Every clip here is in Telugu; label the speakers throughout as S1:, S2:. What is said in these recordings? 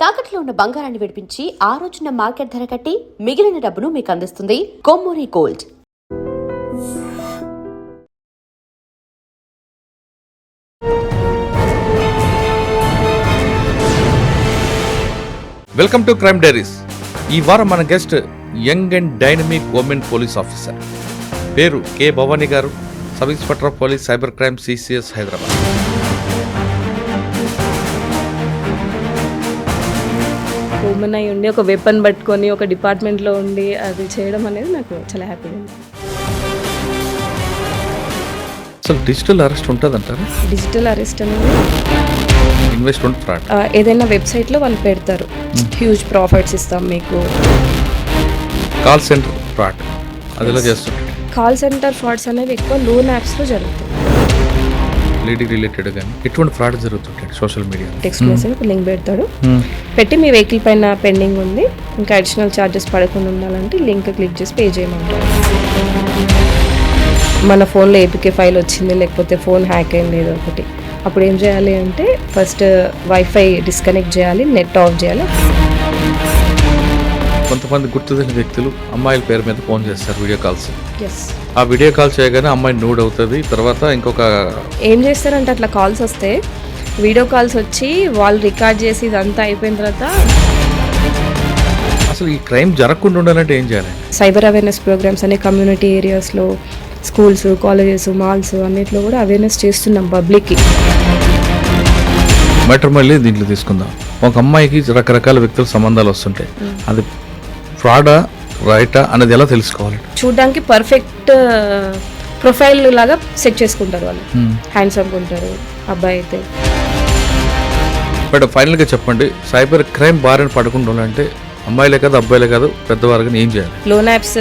S1: తాకట్లో ఉన్న బంగారాన్ని విడిపించి ఆ రోజున మార్కెట్ ధర కట్టి మిగిలిన డబ్బును మీకు అందిస్తుంది Kommuri gold.
S2: Welcome to crime diaries. ఈ వారం మన guest young and dynamic women police officer. పేరు కె భవానీ గారు, sub inspector of police cyber crime CCS Hyderabad.
S3: Women అయి ఉండి ఒక వెపన్ పట్టుకొని ఒక డిపార్ట్మెంట్లో ఉండి అది చేయడం అనేది నాకు చాలా హ్యాపీగా ఉంది.
S2: అసలు డిజిటల్ అరెస్ట్ ఉంటుందంటారా?
S3: డిజిటల్ అరెస్ట్ అనేది
S2: ఇన్వెస్ట్మెంట్ ఫ్రాడ్
S3: ఏదైనా వెబ్సైట్లో వాళ్ళు పెడతారు, హ్యూజ్ ప్రాఫిట్స్ ఇస్తాం మీకు.
S2: కాల్ సెంటర్ ఫ్రాడ్ అది ఎలా చేస్తుంటారు?
S3: కాల్ సెంటర్ ఫ్రాడ్స్ అనేవి ఎక్కువ లోన్ యాప్స్లో జరుగుతాయి.
S2: లేడీ రిలేటెడ్ కానీ ఎటువంటి ఫ్రాడ్ జరుగుతుంటాయి social media?
S3: Text message link పెడతాడు, పెట్టి మీ వెహికల్ పైన పెండింగ్ ఉంది, ఇంకా అడిషనల్ ఛార్జెస్ పడకుండా ఉండాలంటే లింక్ క్లిక్ చేసి పే చేయమంటారు. మన ఫోన్లో APK ఫైల్ వచ్చింది, లేకపోతే ఫోన్ హ్యాక్ అయింది ఏదో ఒకటి, అప్పుడు ఏం చేయాలి అంటే ఫస్ట్ వైఫై డిస్కనెక్ట్ చేయాలి, నెట్ ఆఫ్ చేయాలి.
S2: కొంతమంది గుర్తు తెలియని వ్యక్తులు అమ్మాయిల పేరు మీద ఫోన్ చేస్తారు, వీడియో కాల్స్.
S3: ఎస్,
S2: ఆ వీడియో కాల్ చేయగానే అమ్మాయి నూడ్ అవుతుంది. తర్వాత ఇంకొక
S3: ఏం చేస్తారంటే అట్లా కాల్స్ వస్తే వీడియో కాల్స్ వచ్చి వాళ్ళు రికార్డ్ చేసి ఇదంతా అయిపోయిన తర్వాత
S2: అసలు ఈ క్రైమ్ జరగకుండా ఉండాలంటే ఏం చేయాలి?
S3: సైబర్ అవేర్నెస్ ప్రోగ్రామ్స్ అనే కమ్యూనిటీ ఏరియాస్లో, స్కూల్స్, కాలేజెస్, మాల్స్ అన్నిట్లో కూడా అవేర్నెస్ చేస్తున్నాం పబ్లిక్కి.
S2: మ్యాటర్ మళ్ళీ దీంట్లో తీసుకుందాం. ఒక అమ్మాయికి రకరకాల వ్యక్తుల సంబంధాలు వస్తుంటాయి, అది ఫ్రాడా రైటా అనేది ఎలా తెలుసుకోవాలి?
S3: చూడడానికి పర్ఫెక్ట్ ప్రొఫైల్ లాగా సెట్ చేసుకుంటారు వాళ్ళు, హ్యాండ్సమ్ ఉంటారు అబ్బాయి అయితే.
S2: బట్ ఫైనల్గా చెప్పండి, సైబర్ క్రైమ్ బారిన పడకుండా ఉండాలంటే అమ్మాయిలే కాదు అబ్బాయిలే కాదు పెద్దవారు ఏం చేయాలి?
S3: లోన్ యాప్స్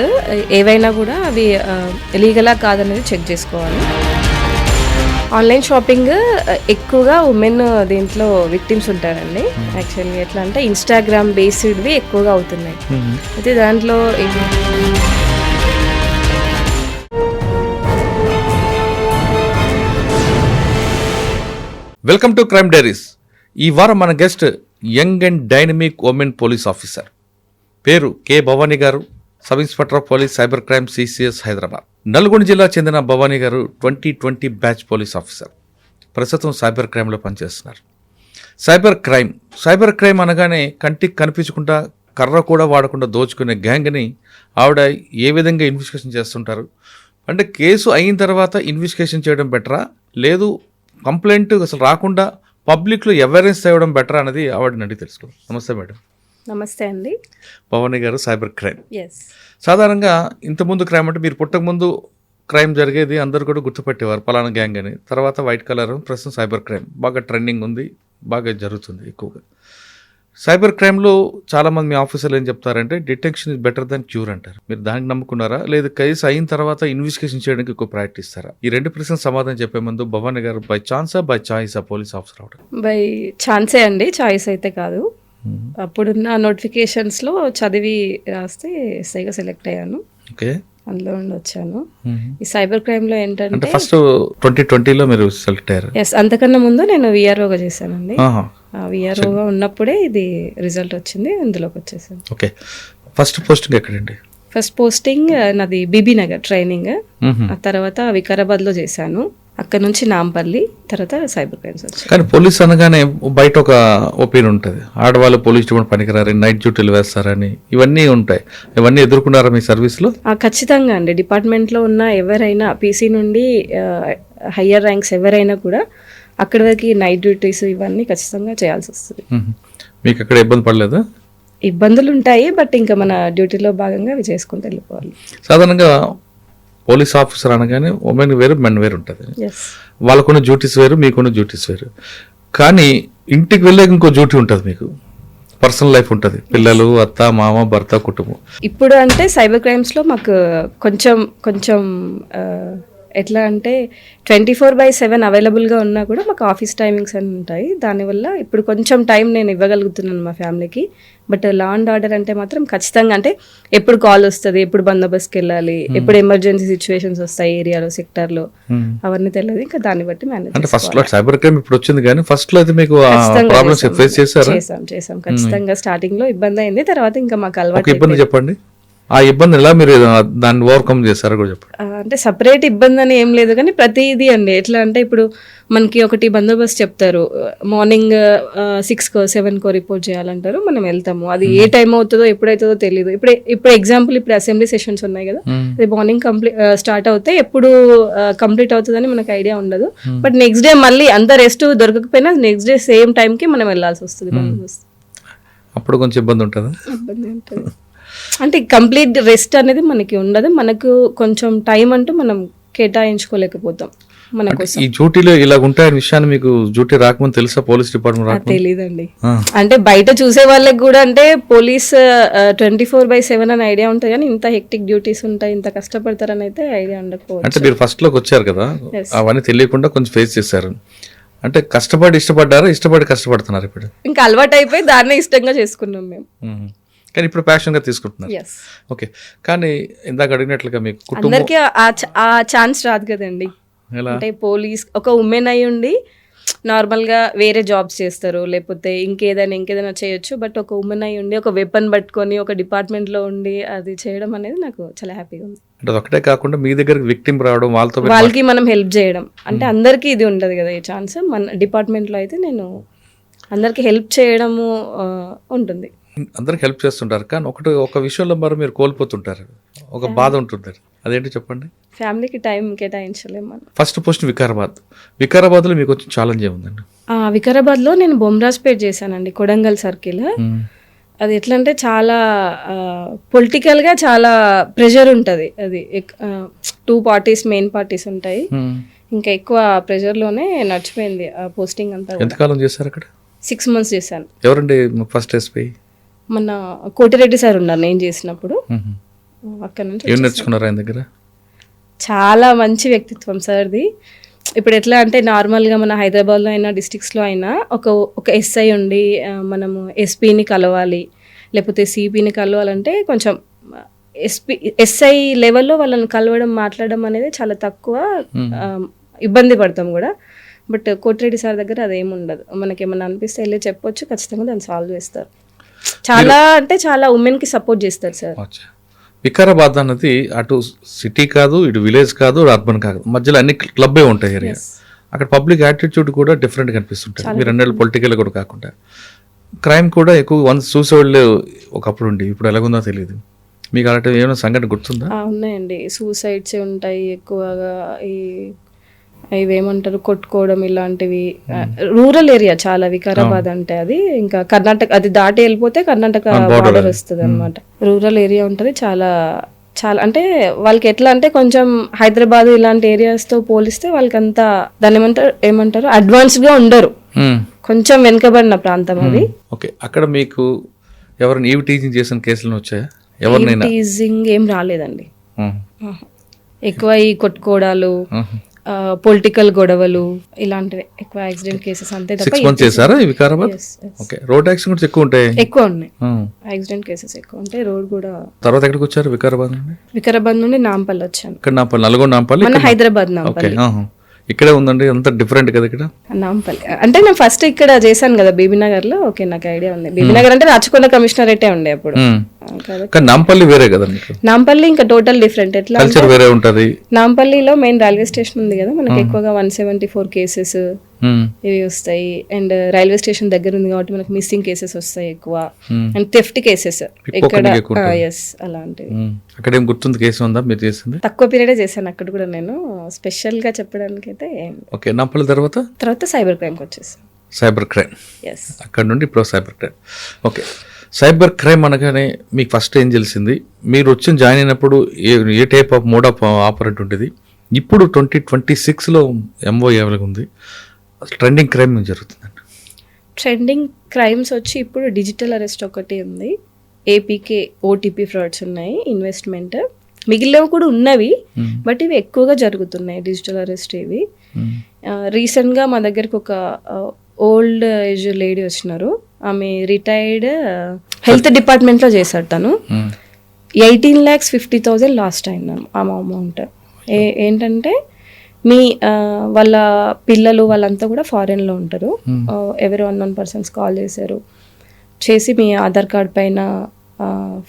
S3: ఏవైనా కూడా అవి లీగలా కాదనేది చెక్ చేసుకోవాలి. ఆన్లైన్ షాపింగ్ ఎక్కువగా ఉమెన్ దీంట్లో విక్టిమ్స్ ఉంటారండి. యాక్చువల్లీ ఎట్లా అంటే ఇన్స్టాగ్రామ్ బేస్డ్వి ఎక్కువగా అవుతున్నాయి. అయితే దాంట్లో
S2: వెల్కమ్ టు క్రైమ్ డైరీస్. ఈ వారం మన guest young and dynamic women police officer. పేరు కె భవానీ గారు, sub inspector of police cyber crime CCS Hyderabad. Nalgonda జిల్లా చెందిన భవానీ గారు 2020 బ్యాచ్ పోలీస్ ఆఫీసర్. ప్రస్తుతం సైబర్ క్రైమ్లో పనిచేస్తున్నారు. సైబర్ క్రైమ్ అనగానే కంటికి కనిపించకుండా కర్ర కూడా వాడకుండా దోచుకునే గ్యాంగ్ని ఆవిడ ఏ విధంగా ఇన్వెస్టిగేషన్ చేస్తుంటారు? అంటే కేసు అయిన తర్వాత ఇన్వెస్టిగేషన్ చేయడం బెటరా, లేదు కంప్లైంట్ అసలు రాకుండా పబ్లిక్లో అవేర్నెస్ తేవడం బెటరా అనేది ఆవిడని అడిగి తెలుసుకోవాలి. నమస్తే మేడం.
S3: నమస్తే అండి.
S2: భవానీ గారు, సైబర్ క్రైమ్.
S3: ఎస్,
S2: సాధారణంగా ఇంతకుముందు క్రైమ్ అంటే మీరు పుట్టకముందు క్రైమ్ జరిగేది అందరూ కూడా గుర్తుపెట్టేవారు, పలానా గ్యాంగ్ అని. తర్వాత వైట్ కలర్, ప్రస్తుతం సైబర్ క్రైమ్ బాగా ట్రెండింగ్ ఉంది, బాగా జరుగుతుంది ఎక్కువగా. సైబర్ క్రైమ్లో చాలామంది మీ ఆఫీసర్లు ఏం చెప్తారంటే detection is better than cure అంటారు. మీరు దానికి నమ్ముకున్నారా, లేదు కేసు అయిన తర్వాత ఇన్వెస్టిగేషన్ చేయడానికి ఎక్కువ ప్రయారిటీ ఇస్తారా? ఈ రెండు ప్రశ్నలు సమాధానం చెప్పే ముందు భవానీ గారు, బై ఛాన్సా బై చాయిసా పోలీస్ ఆఫీసర్ అవడం?
S3: బై ఛాన్సే అండి, చాయిస్ అయితే కాదు. అప్పుడున్న నోటిఫికేషన్స్లో చదివి రాస్తే ఎస్ఐగా సెలెక్ట్ అయ్యాను.
S2: ఓకే,
S3: అందులో ఉండి వచ్చాను. ఈ సైబర్ క్రైమ్లో ఏంటంటే
S2: ఫస్ట్ 2020లో మీరు సెలెక్ట్ అయ్యారు?
S3: ఎస్, అంతకన్నా ముందు నేను VROగా చేశానండి. VROగా ఉన్నప్పుడే ఇది రిజల్ట్ వచ్చింది, ఇందులోకి వచ్చేసాను.
S2: ఓకే, ఫస్ట్ పోస్టింగ్ ఎక్కడండి?
S3: ఫస్ట్ పోస్టింగ్ నాది BB నగర్ ట్రైనింగ్, ఆ తర్వాత వికారాబాద్లో చేశాను. అక్కడ నుంచి నాంపల్లి, తర్వాత సైబర్ క్రైమ్స్ వచ్చాయి.
S2: కానీ పోలీస్ అనగానే బయట ఒక ఒపీనియన్ ఉంటుంది, ఆడవాళ్ళు పోలీస్ డిపార్ట్మెంట్ పనికిరారని, నైట్ డ్యూటీలు వేస్తారని, ఇవన్నీ ఉంటాయి. ఇవన్నీ ఎదుర్కొన్నారా మీ సర్వీస్లో?
S3: ఖచ్చితంగా అండి. డిపార్ట్మెంట్లో ఉన్న ఎవరైనా PC నుండి హయ్యర్ ర్యాంక్స్ ఎవరైనా కూడా అక్కడి వరకు నైట్ డ్యూటీస్ ఇవన్నీ ఖచ్చితంగా చేయాల్సి వస్తుంది.
S2: మీకు అక్కడ ఇబ్బంది పడలేదా?
S3: ఇబ్బందులు ఉంటాయి, బట్ ఇంకా మన డ్యూటీలో భాగంగా అవి చేసుకుంటూ వెళ్ళిపోవాలి.
S2: సాధారణంగా పోలీస్ ఆఫీసర్ అనగానే ఉమెన్ వేరు, మెన్ వేరు ఉంటుంది. వాళ్ళకున్న డ్యూటీస్ వేరు, మీకున్న డ్యూటీస్ వేరు. కానీ ఇంటికి వెళ్ళాక ఇంకో డ్యూటీ ఉంటుంది, మీకు పర్సనల్ లైఫ్ ఉంటుంది, పిల్లలు, అత్త, మామ, భర్త, కుటుంబం.
S3: ఇప్పుడు అంటే సైబర్ క్రైమ్స్లో మాకు కొంచెం ఎట్లా అంటే 24/7 అవైలబుల్గా ఉన్నా కూడా మాకు ఆఫీస్ టైమింగ్స్ అని ఉంటాయి. దానివల్ల ఇప్పుడు కొంచెం టైం నేను ఇవ్వగలుగుతున్నాను మా ఫ్యామిలీకి. బట్ లా అండ్ ఆర్డర్ అంటే మాత్రం ఖచ్చితంగా అంటే ఎప్పుడు కాల్ వస్తుంది, ఎప్పుడు బందోబస్తుకి వెళ్ళాలి, ఎప్పుడు ఎమర్జెన్సీ సిచ్యువేషన్స్ వస్తాయి ఏరియాలో, సెక్టార్లో, అవన్నీ తెలియదు. ఇంకా దాన్ని బట్టి మేనేజ్
S2: అంటే ఫస్ట్ లో సైబర్ క్రైమ్ ఇప్పుడు వచ్చింది కానీ ఫస్ట్ లో అయితే మీకు ప్రాబ్లమ్స్ ఫేస్ చేశారా?
S3: చేసాం ఖచ్చితంగా. స్టార్టింగ్ లో ఇబ్బంది అయింది, తర్వాత ఇంకా మాకు
S2: ఒక
S3: అలవాటు.
S2: ఇబ్బంది చెప్పండి, ఆ ఇబ్బంది ఎలా మీరు దాన్ని ఓవర్కమ్ చేస్తారో కూడా చెప్పండి.
S3: అంటే సపరేట్ ఇబ్బంది అని ఏం లేదు కానీ ప్రతిదీ అండి ఎట్లా అంటే ఇప్పుడు మనకి ఒకటి బందోబస్తు చెప్తారు, మార్నింగ్ 6కో 7కో రిపోర్ట్ చేయాలంటారు, మనం వెళ్తాము. అది ఏ టైం అవుతుందో ఎప్పుడైతుందో తెలియదు. ఇప్పుడు ఎగ్జాంపుల్ ఇప్పుడు అసెంబ్లీ సెషన్స్ ఉన్నాయి కదా, అది మార్నింగ్ స్టార్ట్ అవుతే ఎప్పుడు కంప్లీట్ అవుతుందని మనకు ఐడియా ఉండదు. బట్ నెక్స్ట్ డే మళ్ళీ అంత రెస్ట్ దొరకకపోయినా నెక్స్ట్ డే సేమ్ టైంకి మనం వెళ్ళాల్సి వస్తుంది బందోబస్తు.
S2: అప్పుడు కొంచెం ఇబ్బంది ఉంటుందా?
S3: ఇబ్బంది ఉంటుంది అంటే కంప్లీట్ రెస్ట్ అనేది మనకి ఉండదు, మనకు కొంచెం టైం అంటూ మనం కేటాయించుకోలేకపోతాం మన కోసం.
S2: ఈ డ్యూటీలో ఇలా ఉంటాయని విషయాన్ని మీకు డ్యూటీ రాకముందు తెలుసా? పోలీస్ డిపార్ట్మెంట్ రాకముందు
S3: తెలీదండి. అంటే బయట చూసే వాళ్ళకి కూడా అంటే పోలీస్ 24/7 అని ఐడియా ఉంటుంది కానీ ఇంత హెక్టిక్ డ్యూటీస్ ఉంటాయి, ఇంత కష్టపడతారని అయితే ఐడియా ఉండకపోవచ్చు.
S2: అంటే మీరు ఫస్ట్ లోకి వచ్చారు కదా, అవన్నీ తెలియకుండా కొంచెం ఫేస్ చేశారు. అంటే కష్టపడి ఇష్టపడి కష్టపడుతున్నారు ఇప్పుడు?
S3: ఇంకా అలవాటు అయిపోయి దాన్నే ఇష్టంగా చేసుకున్నాం మేము.
S2: కానీ ఇప్పుడు ప్యాషన్గా తీసుకుంటున్నారు.
S3: Yes.
S2: ఓకే, కానీ ఇందాక అడిగినట్లుగా మీకు కుటుంబం
S3: అందరికీ ఆ ఛాన్స్ రాదు కదండి.
S2: ఎలా?
S3: అంటే పోలీస్ ఒక ఉమెన్ అయి ఉండి నార్మల్గా వేరే జాబ్స్ చేస్తారు, లేకపోతే ఇంకేదైనా చేయొచ్చు. బట్ ఒక ఉమెన్ అయి ఉండి ఒక వెపన్ పట్టుకొని ఒక డిపార్ట్మెంట్లో ఉండి అది చేయడం అనేది నాకు చాలా హ్యాపీగా ఉంది.
S2: అంటే ఒకటే కాకుండా మీ దగ్గరికి విక్టిమ్ రావడం,
S3: వాళ్ళకి మనం హెల్ప్ చేయడం, అంటే అందరికీ ఇది ఉండదు కదా ఈ ఛాన్స్. మన డిపార్ట్మెంట్లో అయితే నేను అందరికీ హెల్ప్ చేయడము ఉంటుంది.
S2: అందరికి హెల్ప్ చేస్తుంటారు, కానీ ఒక విషయంలో మరి మీరు కోల్పోతుంటారు, ఒక బాధ ఉంటుంది. అదేంటి చెప్పండి?
S3: ఫ్యామిలీకి టైం కేటాయించలేము మనం.
S2: ఫస్ట్ పోస్ట్ వికారాబాద్లో మీకు వచ్చిన ఛాలెంజ్ ఏముందండి?
S3: వికారాబాద్లో నేను బొమ్రాజ్పేట్ చేశానండి, కొడంగల్ సర్కిల్. అది ఎట్లా అంటే చాలా పొలిటికల్గా చాలా ప్రెషర్ ఉంటుంది. అది 2 పార్టీస్ మెయిన్ పార్టీస్ ఉంటాయి, ఇంకా ఎక్కువ ప్రెషర్లోనే నడిచిపోయింది ఆ పోస్టింగ్ అంతా.
S2: ఎంతకాలం చేశారు అక్కడ?
S3: 6 months చేశాను.
S2: ఎవరండి ఫస్ట్ ఎస్పీ?
S3: మన కోటిరెడ్డి సార్ ఉన్నారు నేను చేసినప్పుడు. అక్కడ నుంచి
S2: ఏం నేర్చుకున్నారు ఆయన దగ్గర?
S3: చాలా మంచి వ్యక్తిత్వం సార్ది. ఇప్పుడు ఎట్లా అంటే నార్మల్గా మన హైదరాబాద్లో అయినా డిస్ట్రిక్ట్స్లో అయినా ఒక ఎస్ఐ ఉండి మనము ఎస్పీని కలవాలి లేకపోతే సిపిని కలవాలంటే కొంచెం ఎస్ఐ లెవెల్లో వాళ్ళని కలవడం మాట్లాడడం అనేది చాలా తక్కువ, ఇబ్బంది పడతాం కూడా. బట్ కోటిరెడ్డి సార్ దగ్గర అదేమి ఉండదు. మనకి ఏమన్నా అనిపిస్తే వెళ్ళి చెప్పొచ్చు, ఖచ్చితంగా దాన్ని సాల్వ్ చేస్తారు. చాలా అంటే చాలా ఉమెన్కి సపోర్ట్ చేస్తారు సార్.
S2: వికారాబాద్ అన్నది అటు సిటీ కాదు, ఇటు విలేజ్ కాదు, అర్బన్ కాదు, మధ్యలో అన్ని క్లబ్బే ఉంటాయి ఏరియా. అక్కడ పబ్లిక్ యాటిట్యూడ్ కూడా డిఫరెంట్ కనిపిస్తుంటాయి. మీరు అన్నట్లు పొలిటికల్ కూడా కాకుండా క్రైమ్ కూడా ఎక్కువ వన్స్ చూసేవాళ్ళు ఒకప్పుడు ఉండి ఇప్పుడు ఎలాగుందో తెలియదు. మీకు అలాంటి ఏమైనా సంఘటన గుర్తుందా?
S3: ఉన్నాయండి, సూసైడ్స్ ఉంటాయి ఎక్కువగా, ఇవేమంటారు కొట్టుకోవడం ఇలాంటివి. రూరల్ ఏరియా చాలా వికారాబాద్ అంటే. అది ఇంకా కర్ణాటక, అది దాటి వెళ్ళిపోతే కర్ణాటక బార్డర్ వస్తుంది అనమాట. రూరల్ ఏరియా ఉంటుంది చాలా చాలా. అంటే వాళ్ళకి ఎట్లా అంటే కొంచెం హైదరాబాద్ ఇలాంటి ఏరియాస్తో పోలిస్తే వాళ్ళకి అంతా దాన్ని ఏమంటారు అడ్వాన్స్డ్గా ఉండరు, కొంచెం వెనుకబడిన ప్రాంతం అది.
S2: ఓకే, అక్కడ మీకు ఎవరైనా ఈవ్ టీజింగ్ చేసిన కేసులు వచ్చాయా? ఎవరినైనా
S3: టీజింగ్ ఏం రాలేదండి. ఎక్కువ ఈ కొట్టుకోవడాలు, పొలిటికల్ గొడవలు ఇలాంటివి ఎక్కువ, యాక్సిడెంట్ కేసెస్ అంతే తప్ప.
S2: 6 months చేశారా ఈ వికారాబాద్? ఓకే, రోడ్ యాక్సిడెంట్స్ ఎక్కువ ఉంటాయి?
S3: ఎక్కువ ఉన్నాయి, యాక్సిడెంట్ కేసెస్ ఎక్కువ ఉంటాయి. రోడ్ కూడా.
S2: తర్వాత ఎక్కడికి వచ్చారు? వికారాబాద్ నుండి?
S3: వికారాబాద్ నుండి నాంపల్లి వచ్చాను.
S2: ఇక్కడ నాంపల్లి, నల్గొండ నాంపల్లి,
S3: మన హైదరాబాద్ నాంపల్లి.
S2: ఇక్కడే ఉందండి, అంత డిఫరెంట్ కదా ఇక్కడ
S3: నాంపల్లి. అంటే నేను ఫస్ట్ ఇక్కడ చేశాను కదా బీబీనగర్ లో. ఓకే, నాకు ఐడియా ఉంది. బీబీనగర్ అంటే రాచకొండ కమిషనరేటే ఉండే అప్పుడు.
S2: నాంపల్లి వేరే కదా?
S3: నాంపల్లి ఇంకా టోటల్ డిఫరెంట్. ఎట్లా
S2: కల్చర్ వేరే ఉంటది.
S3: నాంపల్లిలో మెయిన్ రైల్వే స్టేషన్ ఉంది కదా, మనకి ఎక్కువగా 174 కేసెస్ ఇవి వస్తాయి. అండ్ రైల్వే స్టేషన్ దగ్గర ఉంది కాబట్టి మనకి మిస్సింగ్ కేసెస్ వస్తాయి ఎక్కువ, అండ్ థెఫ్ట్ కేసెస్ ఇక్కడ. అలాంటివి.
S2: అక్కడ ఏం గుర్తుంది కేసు ఉందా మీరు చేసింది?
S3: తక్కువ పీరియడే చేశాను అక్కడ కూడా నేను, స్పెషల్ గా చెప్పడానికి అయితే.
S2: ఓకే, నాంపల్లి తర్వాత
S3: సైబర్ క్రైమ్కి వచ్చేసాను.
S2: Cyber crime,
S3: yes.
S2: అక్కడ నుండి ఇప్పుడు cyber crime. Okay, cyber crime అనగానే మీకు ఫస్ట్ ఏం తెలిసింది? మీరు వచ్చి జాయిన్ అయినప్పుడు ఏ type of mode of operate ఉంటుంది? ఇప్పుడు 2026లో ఎంఓ ఎవరికి ఉంది? ట్రెండింగ్ క్రైమ్ జరుగుతుందండి.
S3: ట్రెండింగ్ క్రైమ్స్ వచ్చి ఇప్పుడు డిజిటల్ అరెస్ట్ ఒకటి ఉంది, ఏపీకే ఓటీపీ ఫ్రాడ్స్ ఉన్నాయి, ఇన్వెస్ట్మెంట్, మిగిలినవి కూడా ఉన్నవి, బట్ ఇవి ఎక్కువగా జరుగుతున్నాయి డిజిటల్ అరెస్ట్ ఇవి. రీసెంట్గా మా దగ్గరకు ఒక ఓల్డ్ ఏజ్ లేడీ వచ్చినారు. ఆమె రిటైర్డ్ హెల్త్ డిపార్ట్మెంట్లో చేశాడు. తను 18,50,000 లాస్ట్ అయింది ఆమె అమౌంట్. ఏంటంటే మీ వాళ్ళ పిల్లలు వాళ్ళంతా కూడా ఫారెన్లో ఉంటారు. ఎవరు అన్నోన్ పర్సన్స్ కాల్ చేసి మీ ఆధార్ కార్డ్ పైన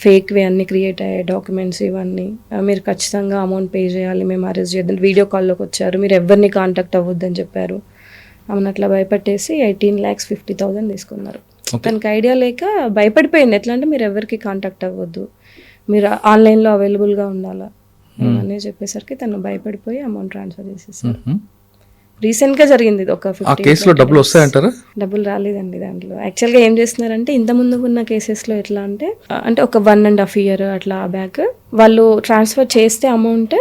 S3: ఫేక్వి అన్నీ క్రియేట్ అయ్యాయి డాక్యుమెంట్స్ ఇవన్నీ, మీరు ఖచ్చితంగా అమౌంట్ పే చేయాలి, మేము అరెస్ట్ చేద్దాం, వీడియో కాల్లోకి వచ్చారు, మీరు ఎవరిని కాంటాక్ట్ అవ్వద్దని చెప్పారు. ఆమెను అట్లా భయపట్టేసి 18,50,000 తీసుకున్నారు. తనకి ఐడియా లేక భయపడిపోయింది. ఎట్లా అంటే మీరు ఎవరికి కాంటాక్ట్ అవ్వద్దు, మీరు ఆన్లైన్లో అవైలబుల్గా ఉండాలా అని చెప్పేసరికి తను భయపడిపోయి అమౌంట్ ట్రాన్స్ఫర్ చేసేసారు. రీసెంట్గా జరిగింది ఇది. ఒక
S2: కేసులో డబ్బులు వస్తాయంటారా?
S3: డబ్బులు రాలేదండి దాంట్లో. యాక్చువల్గా ఏం చేస్తున్నారంటే ఇంత ముందు ఉన్న కేసెస్లో ఎట్లా అంటే ఒక 1.5 year అట్లా బ్యాక్ వాళ్ళు ట్రాన్స్ఫర్ చేస్తే అమౌంట్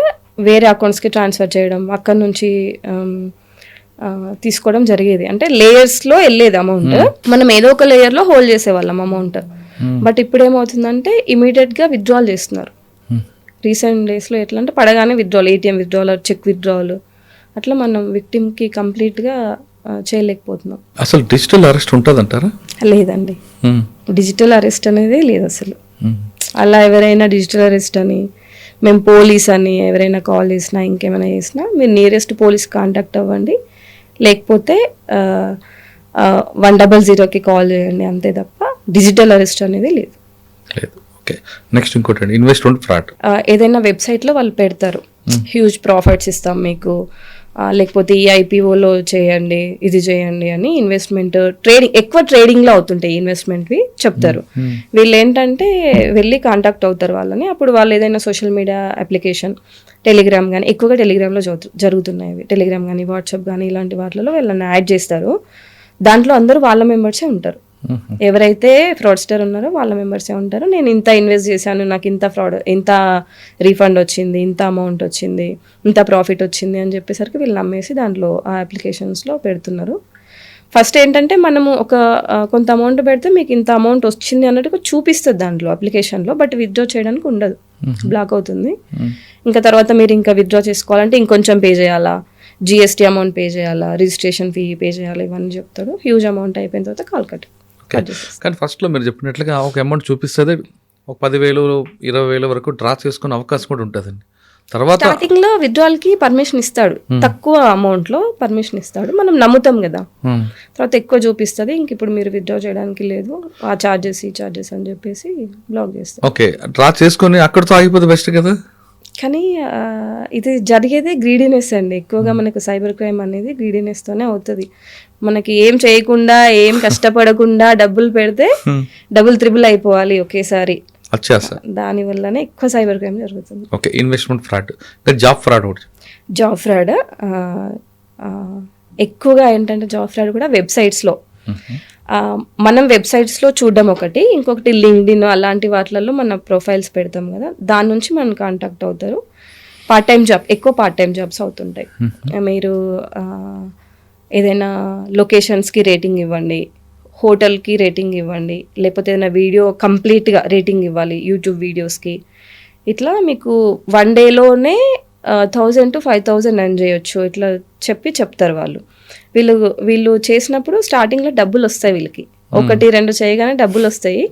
S3: వేరే అకౌంట్స్కి ట్రాన్స్ఫర్ చేయడం, అక్కడ నుంచి తీసుకోవడం జరిగేది. అంటే లేయర్స్లో వెళ్ళేది అమౌంట్, మనం ఏదో ఒక లేయర్లో హోల్డ్ చేసేవాళ్ళం అమౌంట్. బట్ ఇప్పుడు ఏమవుతుందంటే ఇమీడియట్గా విత్డ్రాల్ చేస్తున్నారు. రీసెంట్ డేస్లో ఎట్లా అంటే పడగానే withdrawal, ATM withdrawal, cheque withdrawal, అట్లా మనం విక్టిమ్కి కంప్లీట్గా చేయలేకపోతున్నాం.
S2: అసలు డిజిటల్ అరెస్ట్ ఉంటుంది అంటారా?
S3: లేదండి, డిజిటల్ అరెస్ట్ అనేది లేదు అసలు. అలా ఎవరైనా డిజిటల్ అరెస్ట్ అని, మేము పోలీస్ అని ఎవరైనా కాల్ చేసినా ఇంకేమైనా చేసినా మీరు నియరెస్ట్ పోలీస్ కాంటాక్ట్ అవ్వండి, లేకపోతే 100కి కాల్ చేయండి, అంతే తప్ప డిజిటల్ అరెస్ట్ అనేది లేదు.
S2: ఓకే, నెక్స్ట్ ఇంకోటి ఇన్వెస్ట్మెంట్ ఫ్రాడ్.
S3: ఏదైనా వెబ్సైట్లో వాళ్ళు పెడతారు, హ్యూజ్ ప్రాఫిట్స్ ఇస్తాం మీకు, లేకపోతే ఈ IPOలో చేయండి, ఇది చేయండి అని ఇన్వెస్ట్మెంట్ ఎక్కువ ట్రేడింగ్లో అవుతుంటాయి ఇన్వెస్ట్మెంట్వి చెప్తారు. వీళ్ళు ఏంటంటే వెళ్ళి కాంటాక్ట్ అవుతారు వాళ్ళని. అప్పుడు వాళ్ళు ఏదైనా సోషల్ మీడియా అప్లికేషన్, టెలిగ్రామ్ కానీ, ఎక్కువగా టెలిగ్రామ్లో జరుగుతున్నాయి ఇవి, టెలిగ్రామ్ కానీ వాట్సాప్ కానీ ఇలాంటి వాటిలో వీళ్ళని యాడ్ చేస్తారు. దాంట్లో అందరూ వాళ్ళ మెంబర్సే ఉంటారు. ఎవరైతే ఫ్రాడ్స్టర్ ఉన్నారో వాళ్ళ మెంబర్సే ఉంటారు. నేను ఇంత ఇన్వెస్ట్ చేశాను, నాకు ఇంత రీఫండ్ వచ్చింది, ఇంత అమౌంట్ వచ్చింది, ఇంత ప్రాఫిట్ వచ్చింది అని చెప్పేసరికి వీళ్ళు నమ్మేసి దాంట్లో ఆ అప్లికేషన్స్లో పెడుతున్నారు. ఫస్ట్ ఏంటంటే మనము కొంత అమౌంట్ పెడితే మీకు ఇంత అమౌంట్ వచ్చింది అన్నట్టుగా చూపిస్తుంది దాంట్లో అప్లికేషన్లో, బట్ విత్డ్రా చేయడానికి ఉండదు, బ్లాక్ అవుతుంది. ఇంకా తర్వాత మీరు ఇంకా విత్డ్రా చేసుకోవాలంటే ఇంకొంచెం పే చేయాలా, GST అమౌంట్ పే చేయాలా, రిజిస్ట్రేషన్ ఫీ పే చేయాలా, ఇవన్నీ చెప్తాడు. హ్యూజ్ అమౌంట్ అయిపోయిన తర్వాత కాల్ కట్.
S2: కానీ ఫస్ట్లో మీరు చెప్పినట్లుగా ఒక అమౌంట్ చూపిస్తుంది, ఒక 10,000, 20,000 వరకు డ్రా చేసుకునే అవకాశం కూడా ఉంటుందండి. తర్వాత
S3: స్టార్టింగ్ లో విత్డ్రాల్ కి పర్మిషన్ ఇస్తాడు, తక్కువ అమౌంట్ లో పర్మిషన్ ఇస్తాడు, మనం నమ్ముతాం కదా. తర్వాత ఎక్కువ చూపిస్తుంది, ఇంక ఇప్పుడు మీరు విత్డ్రా చేయడానికి లేదు, ఆ చార్జెస్ ఈ చార్జెస్ అని చెప్పేసి బ్లాక్ చేస్తారు.
S2: ఓకే, డ్రా చేసుకొని అక్కడితో ఆగిపోతే బెస్ట్ కదా.
S3: కానీ ఇది జరిగేదే గ్రీడీనెస్ అండి. ఎక్కువగా మనకు సైబర్ క్రైమ్ అనేది గ్రీడీనెస్తోనే అవుతుంది. మనకి ఏం చేయకుండా, ఏం కష్టపడకుండా డబ్బులు పెడితే డబుల్ త్రిబుల్ అయిపోవాలి ఒకేసారి. దాని వల్లనే ఎక్కువ సైబర్ క్రైమ్ జరుగుతుంది.
S2: Okay, investment fraud, job fraud.
S3: Job fraud ఎక్కువగా ఏంటంటే జాబ్ ఫ్రాడ్ కూడా వెబ్సైట్స్లో, మనం వెబ్సైట్స్లో చూడడం ఒకటి, ఇంకొకటి లింక్డ్ఇన్ అలాంటి వాటిలలో మన ప్రొఫైల్స్ పెడతాం కదా, దాని నుంచి మనం కాంటాక్ట్ అవుతారు. ఎక్కువ పార్ట్ టైం జాబ్స్ అవుతుంటాయి. మీరు ఏదైనా లొకేషన్స్కి రేటింగ్ ఇవ్వండి, హోటల్కి రేటింగ్ ఇవ్వండి, లేకపోతే ఏదైనా వీడియో కంప్లీట్గా రేటింగ్ ఇవ్వాలి యూట్యూబ్ వీడియోస్కి. ఇట్లా మీకు 1 dayలోనే 1,000 to 5,000 ఎర్న్ చేయొచ్చు, ఇట్లా చెప్తారు వాళ్ళు. వీళ్ళు చేసినప్పుడు స్టార్టింగ్లో డబ్బులు వస్తాయి వీళ్ళకి, 1-2 చేయగానే డబ్బులు వస్తాయి.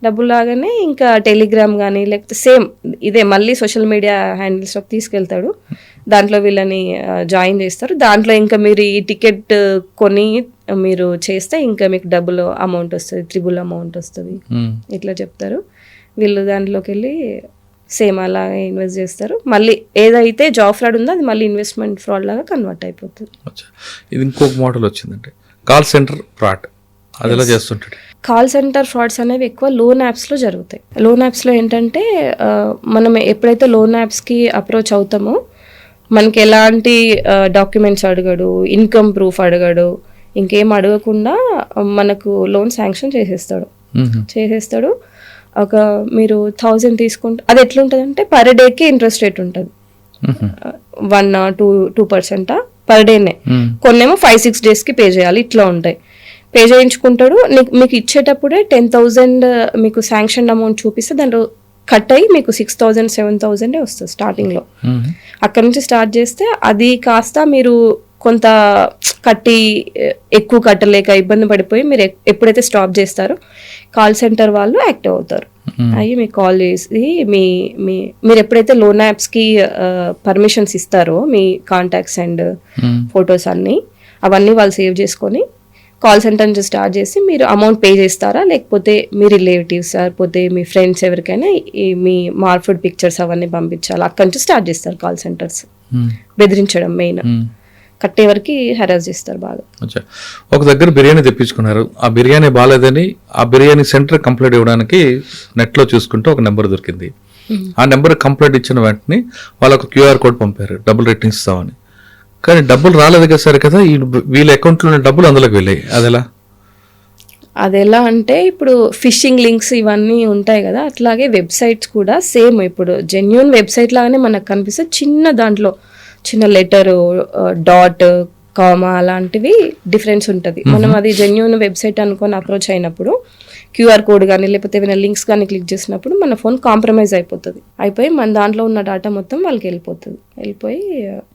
S3: డబ్బులు లాగానే ఇంకా టెలిగ్రామ్ కానీ లేకపోతే సేమ్ ఇదే మళ్ళీ సోషల్ మీడియా హ్యాండిల్స్లోకి తీసుకెళ్తాడు, దాంట్లో వీళ్ళని జాయిన్ చేస్తారు. దాంట్లో ఇంకా మీరు ఈ టికెట్ కొని మీరు చేస్తే ఇంకా మీకు డబుల్ అమౌంట్ వస్తుంది, ట్రిబుల్ అమౌంట్ వస్తుంది, ఇట్లా చెప్తారు. వీళ్ళు దాంట్లోకి వెళ్ళి సేమ్ అలాగే ఇన్వెస్ట్ చేస్తారు. మళ్ళీ ఏదైతే జాబ్ ఫ్రాడ్ ఉందో అది మళ్ళీ ఇన్వెస్ట్మెంట్ ఫ్రాడ్ లాగా కన్వర్ట్ అయిపోతుంది.
S2: ఇది ఇంకొక మోడల్ వచ్చిందంటే కాల్ సెంటర్ ఫ్రాడ్, అది ఎలా చేస్తుంటాడు?
S3: కాల్ సెంటర్ ఫ్రాడ్స్ అనేవి ఎక్కువ లోన్ యాప్స్లో జరుగుతాయి. లోన్ యాప్స్లో ఏంటంటే మనం ఎప్పుడైతే లోన్ యాప్స్కి అప్రోచ్ అవుతామో మనకి ఎలాంటి డాక్యుమెంట్స్ అడగడు, ఇన్కమ్ ప్రూఫ్ అడగడు, ఇంకేం అడగకుండా మనకు లోన్ శాంక్షన్ చేసేస్తాడు. మీరు 1,000 తీసుకుంటే అది ఎట్లుంటుంది అంటే పర్ డేకి ఇంట్రెస్ట్ రేట్ ఉంటుంది, 1-2% పర్ డేనే. కొన్నేమో 5-6 daysకి పే చేయాలి, ఇట్లా ఉంటాయి. పే చేయించుకుంటాడు. మీకు ఇచ్చేటప్పుడే 10,000 మీకు శాంక్షన్ అమౌంట్ చూపిస్తే దాంట్లో కట్ అయ్యి మీకు 6,000 7,000 వస్తుంది స్టార్టింగ్లో. అక్కడ నుంచి స్టార్ట్ చేస్తే అది కాస్త మీరు కొంత కట్టి ఎక్కువ కట్టలేక ఇబ్బంది పడిపోయి మీరు ఎప్పుడైతే స్టాప్ చేస్తారో కాల్ సెంటర్ వాళ్ళు యాక్టివ్ అవుతారు. అయ్యి మీకు కాల్ చేసి మీరు ఎప్పుడైతే లోన్ యాప్స్కి పర్మిషన్స్ ఇస్తారో మీ కాంటాక్ట్స్ అండ్ ఫొటోస్ అవన్నీ వాళ్ళు సేవ్ చేసుకొని కాల్ సెంటర్ నుంచి స్టార్ట్ చేసి మీరు అమౌంట్ పే చేస్తారా, లేకపోతే మీ రిలేటివ్స్ లేకపోతే మీ ఫ్రెండ్స్ ఎవరికైనా మీ మార్ఫుడ్ పిక్చర్స్ అవన్నీ పంపించాలి. అక్కడి నుంచి స్టార్ట్ చేస్తారు కాల్ సెంటర్స్ బెదిరించడం. మెయిన్ కట్టే వరకు హెరాస్ చేస్తారు బాగా.
S2: ఒక దగ్గర బిర్యానీ తెప్పించుకున్నారు, ఆ బిర్యానీ బాగాలేదని ఆ బిర్యానీ సెంటర్ కంప్లైంట్ ఇవ్వడానికి నెట్లో చూసుకుంటే ఒక నెంబర్ దొరికింది. ఆ నెంబర్ కంప్లైంట్ ఇచ్చిన వెంటనే వాళ్ళకు QR కోడ్ పంపారు డబుల్ రేటింగ్స్ ఇస్తామని. కానీ డబ్బులు రాలేదు కదా సరే కదా, వీళ్ళ అకౌంట్లో ఉన్న డబ్బులు అందులోకి వెళ్ళాయి.
S3: అదెలా అంటే ఇప్పుడు ఫిషింగ్ లింక్స్ ఇవన్నీ ఉంటాయి కదా, అట్లాగే వెబ్సైట్స్ కూడా సేమ్. ఇప్పుడు జెన్యూన్ వెబ్సైట్ లాగానే మనకు కనిపిస్తే చిన్న దాంట్లో చిన్న లెటరు డాట్ కామా అలాంటివి డిఫరెన్స్ ఉంటుంది. మనం అది జెన్యూన్ వెబ్సైట్ అనుకొని అప్రోచ్ అయినప్పుడు QR కోడ్ కానీ లేకపోతే ఏమైనా లింక్స్ కానీ క్లిక్ చేసినప్పుడు మన ఫోన్ కాంప్రమైజ్ అయిపోయి మన దాంట్లో ఉన్న డేటా మొత్తం వాళ్ళకి వెళ్ళిపోయి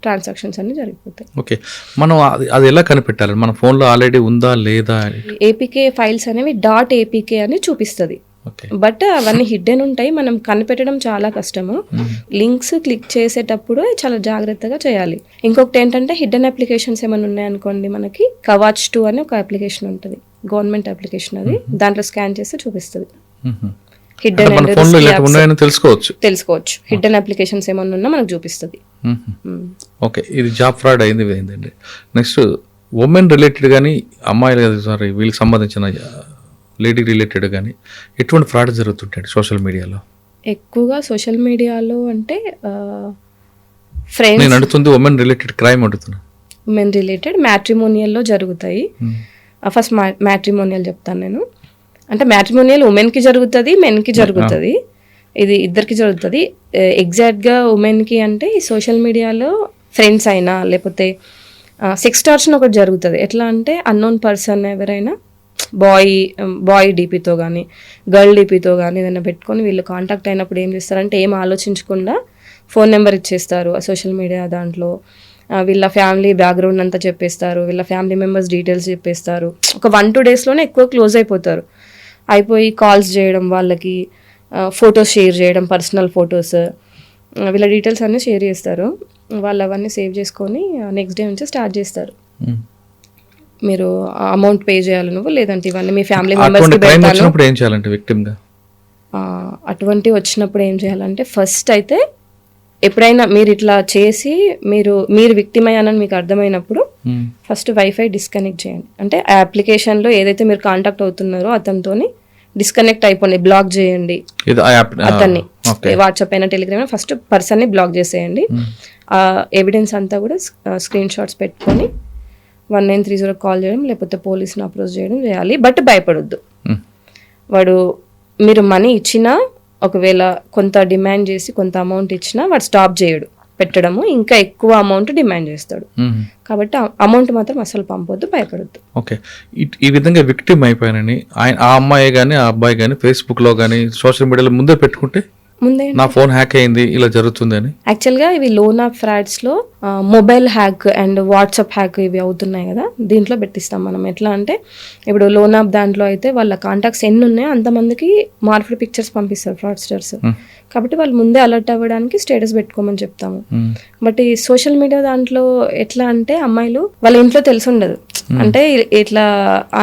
S3: ట్రాన్సాక్షన్స్ అన్ని జరిగిపోతాయి.
S2: ఓకే, మనం అది ఎలా కనిపెట్టాలి? మన ఫోన్లో ఆల్రెడీ ఉందా లేదా?
S3: APK ఫైల్స్ అనేవి .apk అని చూపిస్తుంది, బట్ అవన్నీ హిడ్డెన్ ఉంటాయి. మనం కనిపెట్టడం చాలా కష్టము. లింక్స్ క్లిక్ చేసేటప్పుడు చాలా జాగ్రత్తగా చేయాలి. ఇంకొకటి ఏంటంటే హిడ్డెన్ అప్లికేషన్స్ ఏమైనా ఉన్నాయనుకోండి, మనకి కవాచ్ 2 అని ఒక అప్లికేషన్ ఉంటుంది, గవర్నమెంట్ అప్లికేషన్. అది దాంట్లో స్కాన్ చేస్తే చూపిస్తుంది హిడ్డెన్ తెలుసుకోవచ్చు. హిడ్డెన్ అప్లికేషన్స్ ఏమైనా ఉన్నా మనకు చూపిస్తుంది.
S2: ఓకే, ఇది జాబ్ ఫ్రాడ్ అయింది. నెక్స్ట్ ఉమెన్ రిలేటెడ్ కానీ అమ్మాయిలు వీళ్ళకి సంబంధించిన లేడీ రిలేటెడ్ కానీ ఎటువంటి ఫ్రాడ్ జరుగుతుంటాయి సోషల్ మీడియాలో?
S3: ఎక్కువగా సోషల్ మీడియాలో అంటే ఫ్రెండ్స్,
S2: నేను అడుగుతుంది ఉమెన్ రిలేటెడ్ క్రైమ్ అడుగుతున్నా.
S3: ఉమెన్ రిలేటెడ్ మ్యాట్రిమోనియల్లో జరుగుతాయి. ఫస్ట్ మ్యాట్రిమోనియల్ చెప్తాను నేను. అంటే మ్యాట్రిమోనియల్ ఉమెన్కి జరుగుతుంది, మెన్కి జరుగుతుంది, ఇది ఇద్దరికి జరుగుతుంది. ఎగ్జాక్ట్గా ఉమెన్కి అంటే ఈ సోషల్ మీడియాలో ఫ్రెండ్స్ అయినా లేకపోతే సెక్స్ టార్చర్ ఒకటి జరుగుతుంది. ఎట్లా అంటే అన్నోన్ పర్సన్ ఎవరైనా బాయ్ డీపీతో కానీ గర్ల్ డీపీతో కానీ ఏదైనా పెట్టుకొని వీళ్ళు కాంటాక్ట్ అయినప్పుడు ఏం చేస్తారంటే ఏం ఆలోచించకుండా ఫోన్ నెంబర్ ఇచ్చేస్తారు ఆ సోషల్ మీడియా దాంట్లో. వీళ్ళ ఫ్యామిలీ బ్యాక్గ్రౌండ్ అంతా చెప్పేస్తారు, వీళ్ళ ఫ్యామిలీ మెంబర్స్ డీటెయిల్స్ చెప్పేస్తారు. ఒక 1-2 డేస్లోనే ఎక్కువ క్లోజ్ అయిపోయి కాల్స్ చేయడం, వాళ్ళకి ఫొటోస్ షేర్ చేయడం, పర్సనల్ ఫొటోస్, వీళ్ళ డీటెయిల్స్ అన్నీ షేర్ చేస్తారు. వాళ్ళు అవన్నీ సేవ్ చేసుకొని నెక్స్ట్ డే నుంచి స్టార్ట్ చేస్తారు. మీరు అమౌంట్ పే చేయాలి నువ్వు, లేదంటే ఇవన్నీ మీ ఫ్యామిలీ మెంబర్స్కి పెడతాను. అటువంటి వచ్చినప్పుడు ఏం చేయాలంటే ఫస్ట్ అయితే ఎప్పుడైనా మీరు ఇట్లా చేసి మీరు విక్టిమ్ అయ్యానని మీకు అర్థమైనప్పుడు ఫస్ట్ వైఫై డిస్కనెక్ట్ చేయండి. అంటే ఆ అప్లికేషన్లో ఏదైతే మీరు కాంటాక్ట్ అవుతున్నారో అతనితోని డిస్కనెక్ట్ అయిపోయింది, బ్లాక్ చేయండి అతన్ని. వాట్సాప్ అయినా టెలిగ్రామ్ అయినా ఫస్ట్ పర్సన్ని బ్లాక్ చేసేయండి. ఆ ఎవిడెన్స్ అంతా కూడా స్క్రీన్ షాట్స్ పెట్టుకొని 1930 కాల్ చేయడం లేకపోతే పోలీస్ని అప్రోచ్ చేయడం చేయాలి. బట్ భయపడొద్దు. వాడు మీరు మనీ ఇచ్చినా ఒకవేళ కొంత డిమాండ్ చేసి కొంత అమౌంట్ ఇచ్చినా వాడు స్టాప్ చేయడు పెట్టడము, ఇంకా ఎక్కువ అమౌంట్ డిమాండ్ చేస్తాడు. కాబట్టి అమౌంట్ మాత్రం అసలు పంపొద్దు, భయపడొద్దు.
S2: ఓకే, ఈ విధంగా విక్టిమ్ అయిపోయానని ఆ అమ్మాయి కానీ ఆ అబ్బాయి కానీ ఫేస్బుక్లో కానీ సోషల్ మీడియాలో ముందే పెట్టుకుంటే నా ఫోన్ హ్యాక్ అయింది ఇలా జరుగుతుంది అని.
S3: యాక్చువల్గా ఇవి లోన్ యాప్ ఫ్రాడ్స్లో mobile hack and WhatsApp hack ఇవి అవుతున్నాయి కదా, దీంట్లో పెట్టిస్తాం మనం. ఎట్లా అంటే ఇప్పుడు లోన్ యాప్ దాంట్లో అయితే వాళ్ళ కాంటాక్ట్స్ ఎన్ని ఉన్నాయో అంతమందికి మార్ఫుడ్ పిక్చర్స్ పంపిస్తారు ఫ్రాడ్స్టర్స్. కాబట్టి వాళ్ళు ముందే అలర్ట్ అవ్వడానికి స్టేటస్ పెట్టుకోమని చెప్తాము. బట్ ఈ సోషల్ మీడియా దాంట్లో ఎట్లా అంటే అమ్మాయిలు వాళ్ళ ఇంట్లో తెలిసి ఉండదు, అంటే ఇట్లా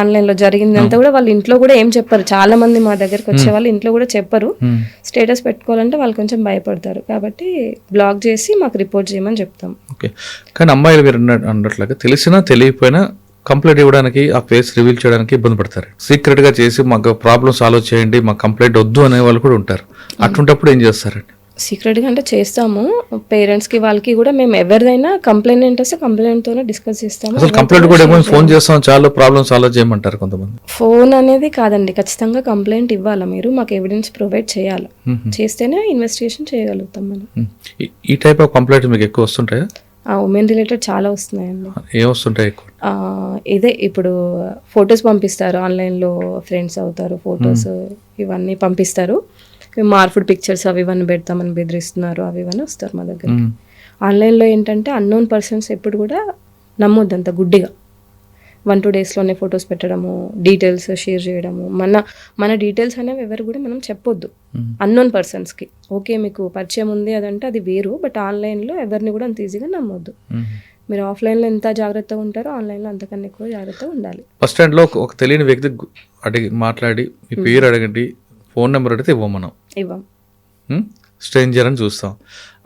S3: ఆన్లైన్ లో జరిగిందంతా కూడా వాళ్ళ ఇంట్లో కూడా ఏం చెప్పరు. చాలా మంది మా దగ్గరకు వచ్చే వాళ్ళు ఇంట్లో కూడా చెప్పరు. స్టేటస్ పెట్టుకోవాలంటే వాళ్ళు కొంచెం భయపడతారు. కాబట్టి బ్లాక్ చేసి మాకు రిపోర్ట్ చేయమని చెప్తాం.
S2: ఓకే, కానీ అమ్మాయిలు మీరు అన్నట్లుగా తెలిసినా తెలియకపోయినా కంప్లైంట్ ఇవ్వడానికి ఆ ఫేస్ రివీల్ చేయడానికి ఇబ్బంది పడతారు. సీక్రెట్ గా చేసి మాకు ప్రాబ్లమ్ సాల్వ్ చేయండి, మాకు కంప్లైంట్ వద్దు అనే వాళ్ళు కూడా ఉంటారు. అటువంటిప్పుడు ఏం చేస్తారండి?
S3: సీక్రెట్గా అంటే చేస్తాము. పేరెంట్స్కి వాళ్ళకి కూడా మేము ఎవరిదైనా కంప్లైంట్ వస్తే కంప్లైంట్తోనే డిస్కస్ చేస్తాము.
S2: కంప్లైంట్ కూడా ఫోన్ చేస్తాం చాలా ప్రాబ్లమ్ సాల్వ్ చేయమంటారు కొంతమంది.
S3: ఫోన్ అనేది కాదండి, ఖచ్చితంగా కంప్లైంట్ ఇవ్వాలా, మీరు మాకు ఎవిడెన్స్ ప్రొవైడ్ చేయాలి, చేస్తేనే ఇన్వెస్టిగేషన్ చేయగలుగుతాం మనం.
S2: ఈ టైప్ ఆఫ్ కంప్లైంట్ మీకు ఎక్కువ వస్తుంటాయా?
S3: ఉమెన్ రిలేటెడ్ చాలా వస్తున్నాయండి.
S2: ఏమొస్తుంటాయి ఎక్కువ?
S3: ఇదే ఇప్పుడు ఫొటోస్ పంపిస్తారు, ఆన్లైన్లో ఫ్రెండ్స్ అవుతారు, ఫొటోస్ ఇవన్నీ పంపిస్తారు, మేము మార్ఫుడ్ పిక్చర్స్ అవి ఇవన్నీ పెడతామని బెదిరిస్తున్నారు, అవి ఇవన్నీ వస్తారు మా దగ్గర. ఆన్లైన్లో ఏంటంటే అన్నోన్ పర్సన్స్ ఎప్పుడు కూడా నమ్మొద్దు అంత గుడ్డిగా. 1-2 డేస్లోనే ఫొటోస్ పెట్టడము, డీటెయిల్స్ షేర్ చేయడము. మన డీటెయిల్స్ అనేవి ఎవరు కూడా మనం చెప్పొద్దు అన్నోన్ పర్సన్స్కి. ఓకే మీకు పరిచయం ఉంది అదంటే అది వేరు, బట్ ఆన్లైన్లో ఎవరిని కూడా అంత ఈజీగా నమ్మొద్దు. మీరు ఆఫ్లైన్లో ఎంత జాగ్రత్తగా ఉంటారో ఆన్లైన్లో అంతకన్నా ఎక్కువ జాగ్రత్తగా ఉండాలి.
S2: బస్ స్టాండ్లో ఒక తెలియని వ్యక్తి అడిగి మాట్లాడి మీ పేరు అడగండి, ఫోన్ నెంబర్ అడిగితే ఇవ్వం, స్ట్రేంజర్ అని చూస్తాం.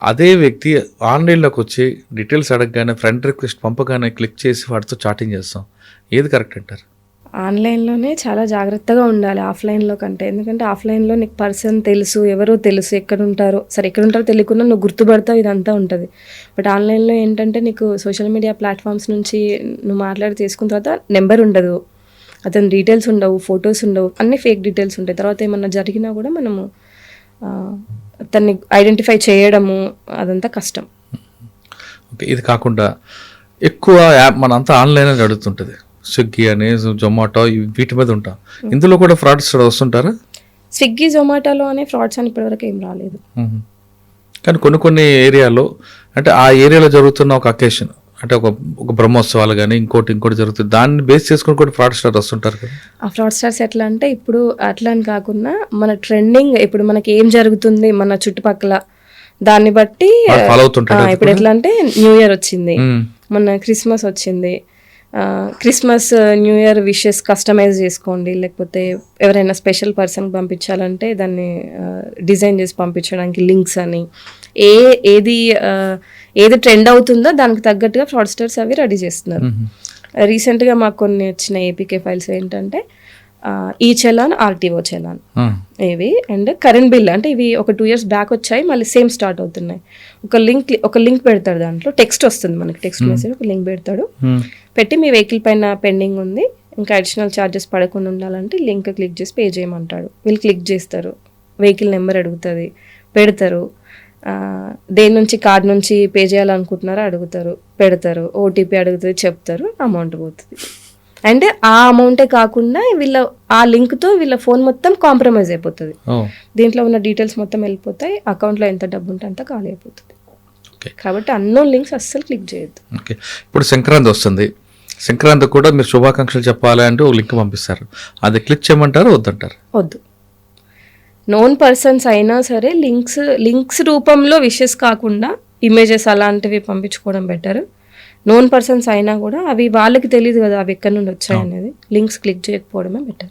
S2: అదే వ్యక్తి ఆన్లైన్లోకి వచ్చి డీటెయిల్స్ అడగగానే ఫ్రెండ్ రిక్వెస్ట్ పంపగానే క్లిక్ చేసి వాటితో చాటింగ్ చేస్తాం. ఏది కరెక్ట్ అంటారు?
S3: ఆన్లైన్లోనే చాలా జాగ్రత్తగా ఉండాలి ఆఫ్లైన్లో కంటే. ఎందుకంటే ఆఫ్లైన్లో నీకు పర్సన్ తెలుసు, ఎవరో తెలుసు, ఎక్కడ ఉంటారో తెలియకుండా నువ్వు గుర్తుపడతావు, ఇదంతా ఉంటుంది. బట్ ఆన్లైన్లో ఏంటంటే నీకు సోషల్ మీడియా ప్లాట్ఫామ్స్ నుంచి నువ్వు మాట్లాడి తీసుకున్న తర్వాత నెంబర్ ఉండదు, అతని డీటెయిల్స్ ఉండవు, ఫొటోస్ ఉండవు, అన్ని ఫేక్ డీటెయిల్స్ ఉంటాయి. తర్వాత ఏమన్నా జరిగినా కూడా మనము అతన్ని ఐడెంటిఫై చేయడము అదంతా కష్టం.
S2: ఓకే, ఇది కాకుండా ఎక్కువ యాప్ మనంతా ఆన్లైన్ అడుగుతుంటుంది, స్విగ్గీ అని, జొమాటో, వీటి మీద ఉంటాం. ఇందులో కూడా ఫ్రాడ్స్ వస్తుంటారా?
S3: స్విగ్గీ, జొమాటోలో అనే ఫ్రాడ్స్ అని ఇప్పటివరకు ఏం రాలేదు.
S2: కానీ కొన్ని ఏరియాలో అంటే ఆ ఏరియాలో జరుగుతున్న ఒక అకేషన్ అంటే ఒక బ్రహ్మోత్సవాలు కానీ ఇంకోటి జరుగుతుంది, దాన్ని బేస్ చేసుకుని కూడా ఫ్రాడ్ స్టార్స్ వస్తుంటారు కదా.
S3: ఆ ఫ్రాడ్ స్టార్స్ ఎట్లా అంటే ఇప్పుడు అట్లా అని కాకుండా మన ట్రెండింగ్ ఇప్పుడు మనకి ఏం జరుగుతుంది మన చుట్టుపక్కల దాన్ని బట్టి
S2: ఫాలో అవుతుంటారు.
S3: ఇప్పుడు ఎట్లా అంటే న్యూ ఇయర్ వచ్చింది, మొన్న క్రిస్మస్ వచ్చింది, Christmas new year wishes customise చేసుకోండి, లేకపోతే ఎవరైనా స్పెషల్ పర్సన్కి పంపించాలంటే దాన్ని డిజైన్ చేసి పంపించడానికి లింక్స్ అని, ఏది ట్రెండ్ అవుతుందో దానికి తగ్గట్టుగా ఫ్రాడ్స్టర్స్ అవి రెడీ చేస్తున్నారు. రీసెంట్గా మాకు కొన్ని వచ్చిన ఏపీకే ఫైల్స్ ఏంటంటే ఈ చలాన్, ఆర్టీఓ చలాన్ ఇవి, అండ్ కరెంట్ బిల్. అంటే ఇవి ఒక 2 years బ్యాక్ వచ్చాయి, మళ్ళీ సేమ్ స్టార్ట్ అవుతున్నాయి. ఒక లింక్ పెడతాడు, దాంట్లో టెక్స్ట్ వస్తుంది మనకి, టెక్స్ట్ మెసేజ్ ఒక లింక్ పెడతాడు, పెట్టి మీ వెహికల్ పైన పెండింగ్ ఉంది, ఇంకా అడిషనల్ ఛార్జెస్ పడకుండా ఉండాలంటే లింక్ క్లిక్ చేసి పే చేయమంటాడు. వీళ్ళు క్లిక్ చేస్తారు, వెహికల్ నెంబర్ అడుగుతుంది, పెడతారు, దేని నుంచి కార్డ్ నుంచి పే చేయాలనుకుంటున్నారో అడుగుతారు, పెడతారు, ఓటీపీ అడుగుతుంది, చెప్తారు, అమౌంట్ పోతుంది. అంటే ఆ అమౌంటే కాకుండా ఆ లింక్తో వీళ్ళ ఫోన్ మొత్తం కాంప్రమైజ్ అయిపోతుంది, దీంట్లో ఉన్న డీటెయిల్స్ మొత్తం వెళ్ళిపోతాయి, అకౌంట్లో ఎంత డబ్బు ఉంటే అంత ఖాళీ అయిపోతుంది. కాబట్టి అన్నోన్ లింక్స్ అస్సలు క్లిక్ చేయొద్దు.
S2: ఓకే, ఇప్పుడు సంక్రాంతి వస్తుంది, సంక్రాంతి కూడా మీరు శుభాకాంక్షలు చెప్పాలి అంటే ఒక లింక్ పంపిస్తారు, అది క్లిక్ చేయమంటారు వద్దంటారు?
S3: వద్దు. నోన్ పర్సన్స్ అయినా సరే లింక్స్ రూపంలో విషెస్ కాకుండా ఇమేజెస్ అలాంటివి పంపించుకోవడం బెటర్. నోన్ పర్సన్స్ అయినా కూడా అవి వాళ్ళకి తెలియదు కదా అవి ఎక్కడి నుండి వచ్చాయి అనేది, లింక్స్ క్లిక్ చేయకపోవడమే బెటర్.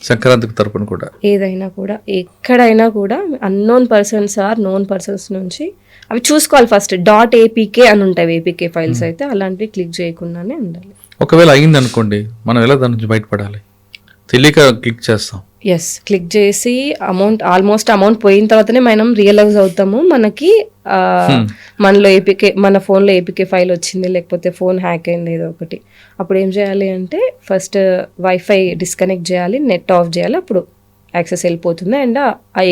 S2: సంక్రాంతికి తరపున కూడా
S3: ఏదైనా కూడా ఎక్కడైనా కూడా unknown persons or known persons నుంచి అవి చూసుకోవాలి. ఫస్ట్ .apk అని ఉంటాయి ఏపీకే ఫైల్స్ అయితే, అలాంటివి క్లిక్ చేయకుండానే ఉండాలి.
S2: ఒకవేళ అయింది అనుకోండి, మనం ఎలా దాని నుంచి బయటపడాలి? తెలియక క్లిక్ చేస్తాం.
S3: ఎస్, క్లిక్ చేసి ఆల్మోస్ట్ అమౌంట్ పోయిన తర్వాతనే మనం రియలైజ్ అవుతాము మనకి మన ఫోన్లో ఏపీకే ఫైల్ వచ్చింది, లేకపోతే ఫోన్ హ్యాక్ అయింది ఏదో ఒకటి. అప్పుడు ఏం చేయాలి అంటే ఫస్ట్ వైఫై డిస్కనెక్ట్ చేయాలి, నెట్ ఆఫ్ చేయాలి, అప్పుడు యాక్సెస్ వెళ్ళిపోతుంది. అండ్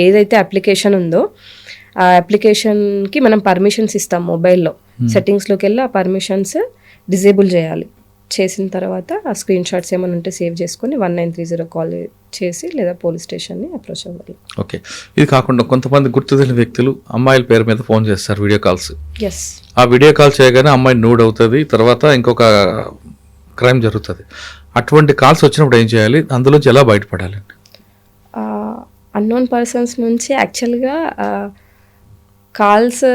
S3: ఏదైతే అప్లికేషన్ ఉందో ఆ అప్లికేషన్కి మనం పర్మిషన్స్ ఇస్తాం మొబైల్లో, సెట్టింగ్స్లోకి వెళ్ళి ఆ పర్మిషన్స్ డిజేబుల్ చేయాలి. చేసిన తర్వాత ఆ స్క్రీన్ షాట్స్ ఏమైనా ఉంటే సేవ్ చేసుకొని 1930 కాల్ చేసి లేదా పోలీస్ స్టేషన్ని అప్రోచ్ అవ్వాలి.
S2: ఓకే, ఇది కాకుండా కొంతమంది గుర్తు తెలియని వ్యక్తులు అమ్మాయిల పేరు మీద ఫోన్ చేస్తారు, వీడియో కాల్స్.
S3: ఎస్, ఆ
S2: వీడియో కాల్ చేయగానే అమ్మాయి నూడ్ అవుతుంది, తర్వాత ఇంకొక క్రైమ్ జరుగుతుంది. అటువంటి కాల్స్ వచ్చినప్పుడు ఏం చేయాలి, అందులోంచి ఎలా బయటపడాలి?
S3: అన్నోన్ పర్సన్స్ నుంచి యాక్చువల్గా కాల్స్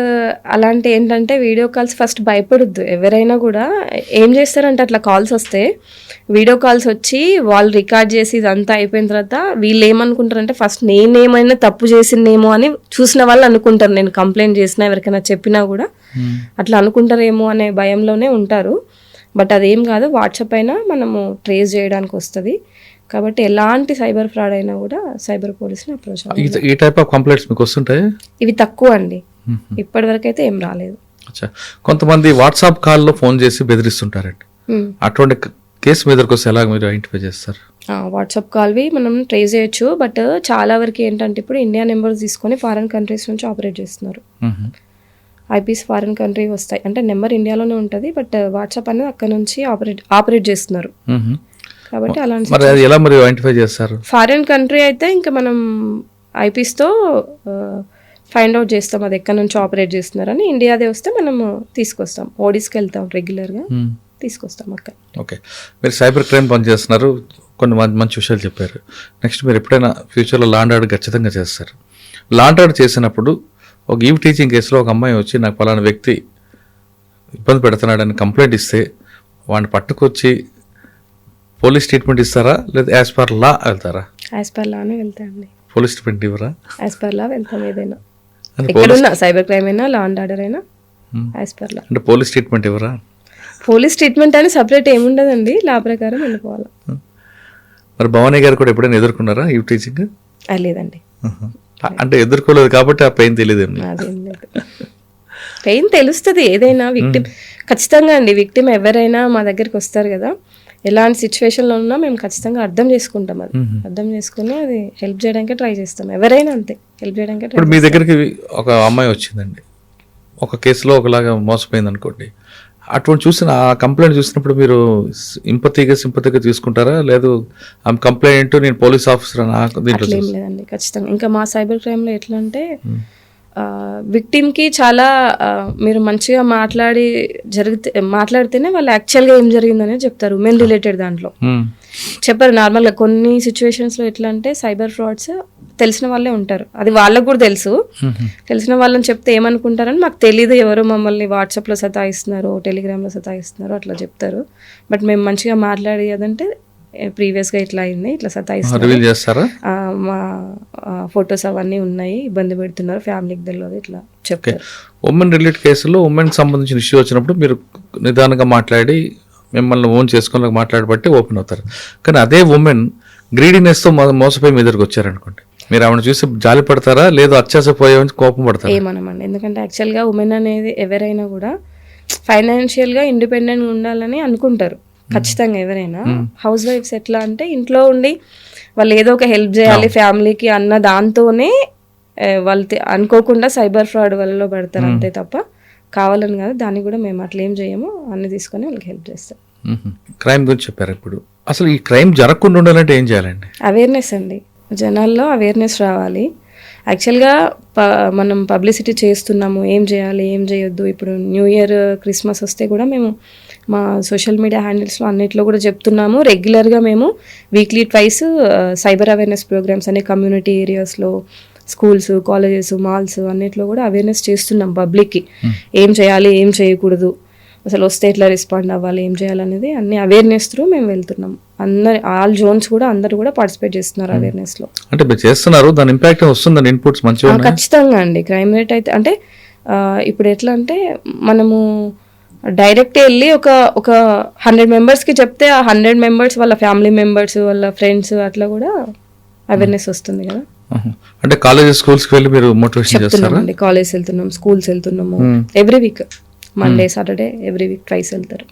S3: అలాంటి ఏంటంటే వీడియో కాల్స్ ఫస్ట్ భయపడొద్దు. ఎవరైనా కూడా ఏం చేస్తారంటే అట్లా కాల్స్ వస్తే వీడియో కాల్స్ వచ్చి వాళ్ళు రికార్డ్ చేసి ఇదంతా అయిపోయిన తర్వాత వీళ్ళు ఏమనుకుంటారంటే ఫస్ట్ నేనేమైనా తప్పు చేసిందేమో అని చూసిన వాళ్ళు అనుకుంటారు, నేను కంప్లైంట్ చేసినా ఎవరికైనా చెప్పినా కూడా అట్లా అనుకుంటారేమో అనే భయంలోనే ఉంటారు. బట్ అదేం కాదు, వాట్సాప్ అయినా మనము ట్రేస్ చేయడానికి వస్తుంది. కాబట్టి ఎలాంటి సైబర్ ఫ్రాడ్ అయినా కూడా సైబర్ పోలీస్ని అప్రోచ్ అవ్వాలి.
S2: ఈ టైప్ ఆఫ్ కంప్లైంట్స్ మీకు వస్తుంటాయి?
S3: ఇవి తక్కువ అండి, ఇప్పటివరకు అయితే ఏం రాలేదు.
S2: కొంతమంది వాట్సాప్ కాల్లో ఫోన్ చేసి బెదిరిస్తుంటారండి, అటువంటి కేసు మీ దగ్గరకు వస్తే ఎలా మీరు ఐడెంటిఫై చేస్తారు?
S3: వాట్సాప్ కాల్వి మనం ట్రేస్ చేయొచ్చు, బట్ చాలా వరకు ఏంటంటే ఇప్పుడు ఇండియా నెంబర్స్ తీసుకొని ఫారెన్ కంట్రీస్ నుంచి ఆపరేట్ చేస్తున్నారు. ఐపీస్ ఫారిన్ కంట్రీ వస్తాయి, అంటే నెంబర్ ఇండియాలోనే ఉంటుంది, బట్ వాట్సాప్ అనేది అక్కడ నుంచి ఆపరేట్ చేస్తున్నారు. కాబట్టి అలాంటి
S2: మరి అది ఎలా మరి ఐడెంటిఫై చేస్తారు?
S3: ఫారిన్ కంట్రీ అయితే ఇంకా మనం ఐపీస్తో ఫైండ్ అవుట్ చేస్తాం అది ఎక్కడి నుంచి ఆపరేట్ చేస్తున్నారని. ఇండియాదే వస్తే మనము తీసుకొస్తాం, ఓడీస్కి వెళ్తాం రెగ్యులర్గా, తీసుకొస్తాం అక్కడ.
S2: ఓకే, మీరు సైబర్ క్రైమ్ పనిచేస్తున్నారు, కొన్ని మంచి విషయాలు చెప్పారు. నెక్స్ట్ మీరు ఎప్పుడైనా ఫ్యూచర్లో లా అండ్ ఆర్డర్ ఖచ్చితంగా చేస్తారు. లా అండ్ ఆర్డర్ చేసినప్పుడు ఒక ఈవ్ టీచింగ్ కేసులో ఒక అమ్మాయి వచ్చి నాకు పలానా వ్యక్తి ఇబ్బంది పెడుతున్నాడని కంప్లైంట్ ఇస్తే వాడిని పట్టుకొచ్చి పోలీస్ ట్రీట్మెంట్ ఇస్తారా, లేదా యాజ్ పర్ లా వెళ్తారా?
S3: యాజ్ పర్ లానే వెళ్తామండి.
S2: పోలీస్ ట్రీట్మెంట్ ఇవ్వరా?
S3: యాజ్ పర్ లా వెళ్తాం, ఏదైనా ఎక్కడున్నా సైబర్ క్రైమ్ అయినా లా అండ్ ఆర్డర్ అయినా యాజ్ పర్ లా.
S2: అంటే పోలీస్ ట్రీట్మెంట్ ఇవ్వరా?
S3: పోలీస్ ట్రీట్మెంట్ అని సపరేట్ ఏముండదండి, లా ప్రకారం వెళ్ళిపోవాలి.
S2: మరి భవానీ గారు కూడా ఎప్పుడైనా ఎదుర్కొన్నారా ఈవ్ టీచింగ్?
S3: లేదండి.
S2: అంటే ఎదుర్కోలేదు కాబట్టి ఆ పెయిన్ తెలియదు.
S3: అదేం లేదు, పెయిన్ తెలుస్తుంది ఏదైనా. విక్టిమ్ ఖచ్చితంగా అండి, విక్టిమ్ ఎవరైనా మా దగ్గరికి వస్తారు కదా, ఎలాంటి సిచ్యువేషన్లో ఉన్నా మేము ఖచ్చితంగా అర్థం చేసుకుంటాం. అది అర్థం చేసుకుని అది హెల్ప్ చేయడానికి ట్రై చేస్తాం, ఎవరైనా అంతే హెల్ప్ చేయడానికి.
S2: ఇప్పుడు మీ దగ్గరికి ఒక అమ్మాయి వచ్చిందండి, ఒక కేసులో ఒకలాగా మోసపోయింది అనుకోండి, అటువంటి చూసిన ఆ కంప్లైంట్ చూసినప్పుడు మీరు సింపతిగా తీసుకుంటారా, లేదు ఆమె కంప్లైంట్ నేను పోలీస్ ఆఫీసర్
S3: దీంట్లో ఏం లేదండి. ఖచ్చితంగా ఇంకా మా సైబర్ క్రైమ్లో ఎట్లా అంటే విక్టిమ్కి చాలా మీరు మంచిగా మాట్లాడితేనే వాళ్ళు యాక్చువల్గా ఏం జరిగిందనేది చెప్తారు. ఉమెన్ రిలేటెడ్ దాంట్లో చెప్పారు. నార్మల్గా కొన్ని సిచ్యువేషన్స్లో ఎట్లా అంటే సైబర్ ఫ్రాడ్స్ తెలిసిన వాళ్ళే ఉంటారు, అది వాళ్ళకు కూడా తెలుసు. తెలిసిన వాళ్ళని చెప్తే ఏమనుకుంటారని మాకు తెలీదు, ఎవరో మమ్మల్ని వాట్సాప్లో సతాయిస్తున్నారు, టెలిగ్రామ్లో సతాయిస్తున్నారు అట్లా చెప్తారు. బట్ మేము మంచిగా మాట్లాడి అదంటే ప్రీవియస్గా ఇట్లా అయింది, ఇట్లా సతాయిస్తున్నారు, మా ఫొటోస్ అవన్నీ ఉన్నాయి, ఇబ్బంది పెడుతున్నారు, ఫ్యామిలీకి తెలియదు, ఇట్లా చెప్తారు.
S2: ఉమెన్ రిలేటెడ్ కేసులో ఉమెన్కి సంబంధించిన ఇష్యూ వచ్చినప్పుడు మీరు నిదానంగా మాట్లాడి మిమ్మల్ని ఓన్ చేసుకుని మాట్లాడబట్టి ఓపెన్ అవుతారు. కానీ అదే ఉమెన్ గ్రీడీనెస్తో మోసపోయి మీ దగ్గరికి వచ్చారనుకోండి, మీరు ఆవిడ చూసి జాలి పడతారా, లేదు అత్యాసపోయే కోపం పడతారా?
S3: ఏమనమండి, ఎందుకంటే యాక్చువల్గా ఉమెన్ అనేది ఎవరైనా కూడా ఫైనాన్షియల్గా ఇండిపెండెంట్గా ఉండాలని అనుకుంటారు ఖచ్చితంగా ఎవరైనా. హౌస్ వైఫ్స్ ఎట్లా అంటే ఇంట్లో ఉండి వాళ్ళు ఏదో ఒక హెల్ప్ చేయాలి ఫ్యామిలీకి అన్న దాంతోనే వాళ్ళు అనుకోకుండా సైబర్ ఫ్రాడ్ వల్ల పడతారు అంతే తప్ప కావాలని కాదు. దాన్ని కూడా మేము అట్లా ఏం చేయము, అన్ని తీసుకొని వాళ్ళకి హెల్ప్ చేస్తాం.
S2: క్రైమ్ గురించి చెప్పారు. ఇప్పుడు అసలు ఈ క్రైమ్ జరగకుండా ఉండాలంటే ఏం చేయాలండి?
S3: అవేర్నెస్ అండి, జనాల్లో అవేర్నెస్ రావాలి. యాక్చువల్గా మనం పబ్లిసిటీ చేస్తున్నాము, ఏం చేయాలి ఏం చేయొద్దు. ఇప్పుడు న్యూ ఇయర్ క్రిస్మస్ వస్తే కూడా మేము మా సోషల్ మీడియా హ్యాండిల్స్లో అన్నిట్లో కూడా చెప్తున్నాము. రెగ్యులర్గా మేము weekly twice cyber awareness programmes అనే కమ్యూనిటీ ఏరియాస్లో, స్కూల్స్, కాలేజెస్, మాల్స్ అన్నిట్లో కూడా అవేర్నెస్ చేస్తున్నాం పబ్లిక్కి. ఏం చేయాలి ఏం చేయకూడదు, అసలు వస్తే ఎట్లా రెస్పాండ్ అవ్వాలి, ఏం చేయాలనేది అన్ని అవేర్నెస్ త్రూ మేము వెళ్తున్నాం. ఆల్ జోన్స్ కూడా అందరు కూడా పార్టిసిపేట్ చేస్తున్నారు అవేర్నెస్లో.
S2: అంటే మీరు చేస్తున్నారు, దాని ఇంపాక్ట్ వస్తుందని ఇన్పుట్స్ మంచిగా
S3: ఖచ్చితంగా అండి. క్రైమ్ రేట్ అయితే అంటే ఇప్పుడు ఎట్లా అంటే మనము డైరెక్ట్ వెళ్ళి ఒక 100 మెంబర్స్కి చెప్తే ఆ 100 మెంబర్స్ వాళ్ళ ఫ్యామిలీ మెంబర్స్, వాళ్ళ ఫ్రెండ్స్ అట్లా కూడా అవేర్నెస్ వస్తుంది కదా.
S2: అంటే కాలేజ్ స్కూల్స్కి వెళ్ళి మీరు మోటివేషన్
S3: చెప్తున్నామండి. కాలేజ్ వెళ్తున్నాం, స్కూల్స్ వెళ్తున్నాము, every week Monday Saturday every week twice వెళ్తారు.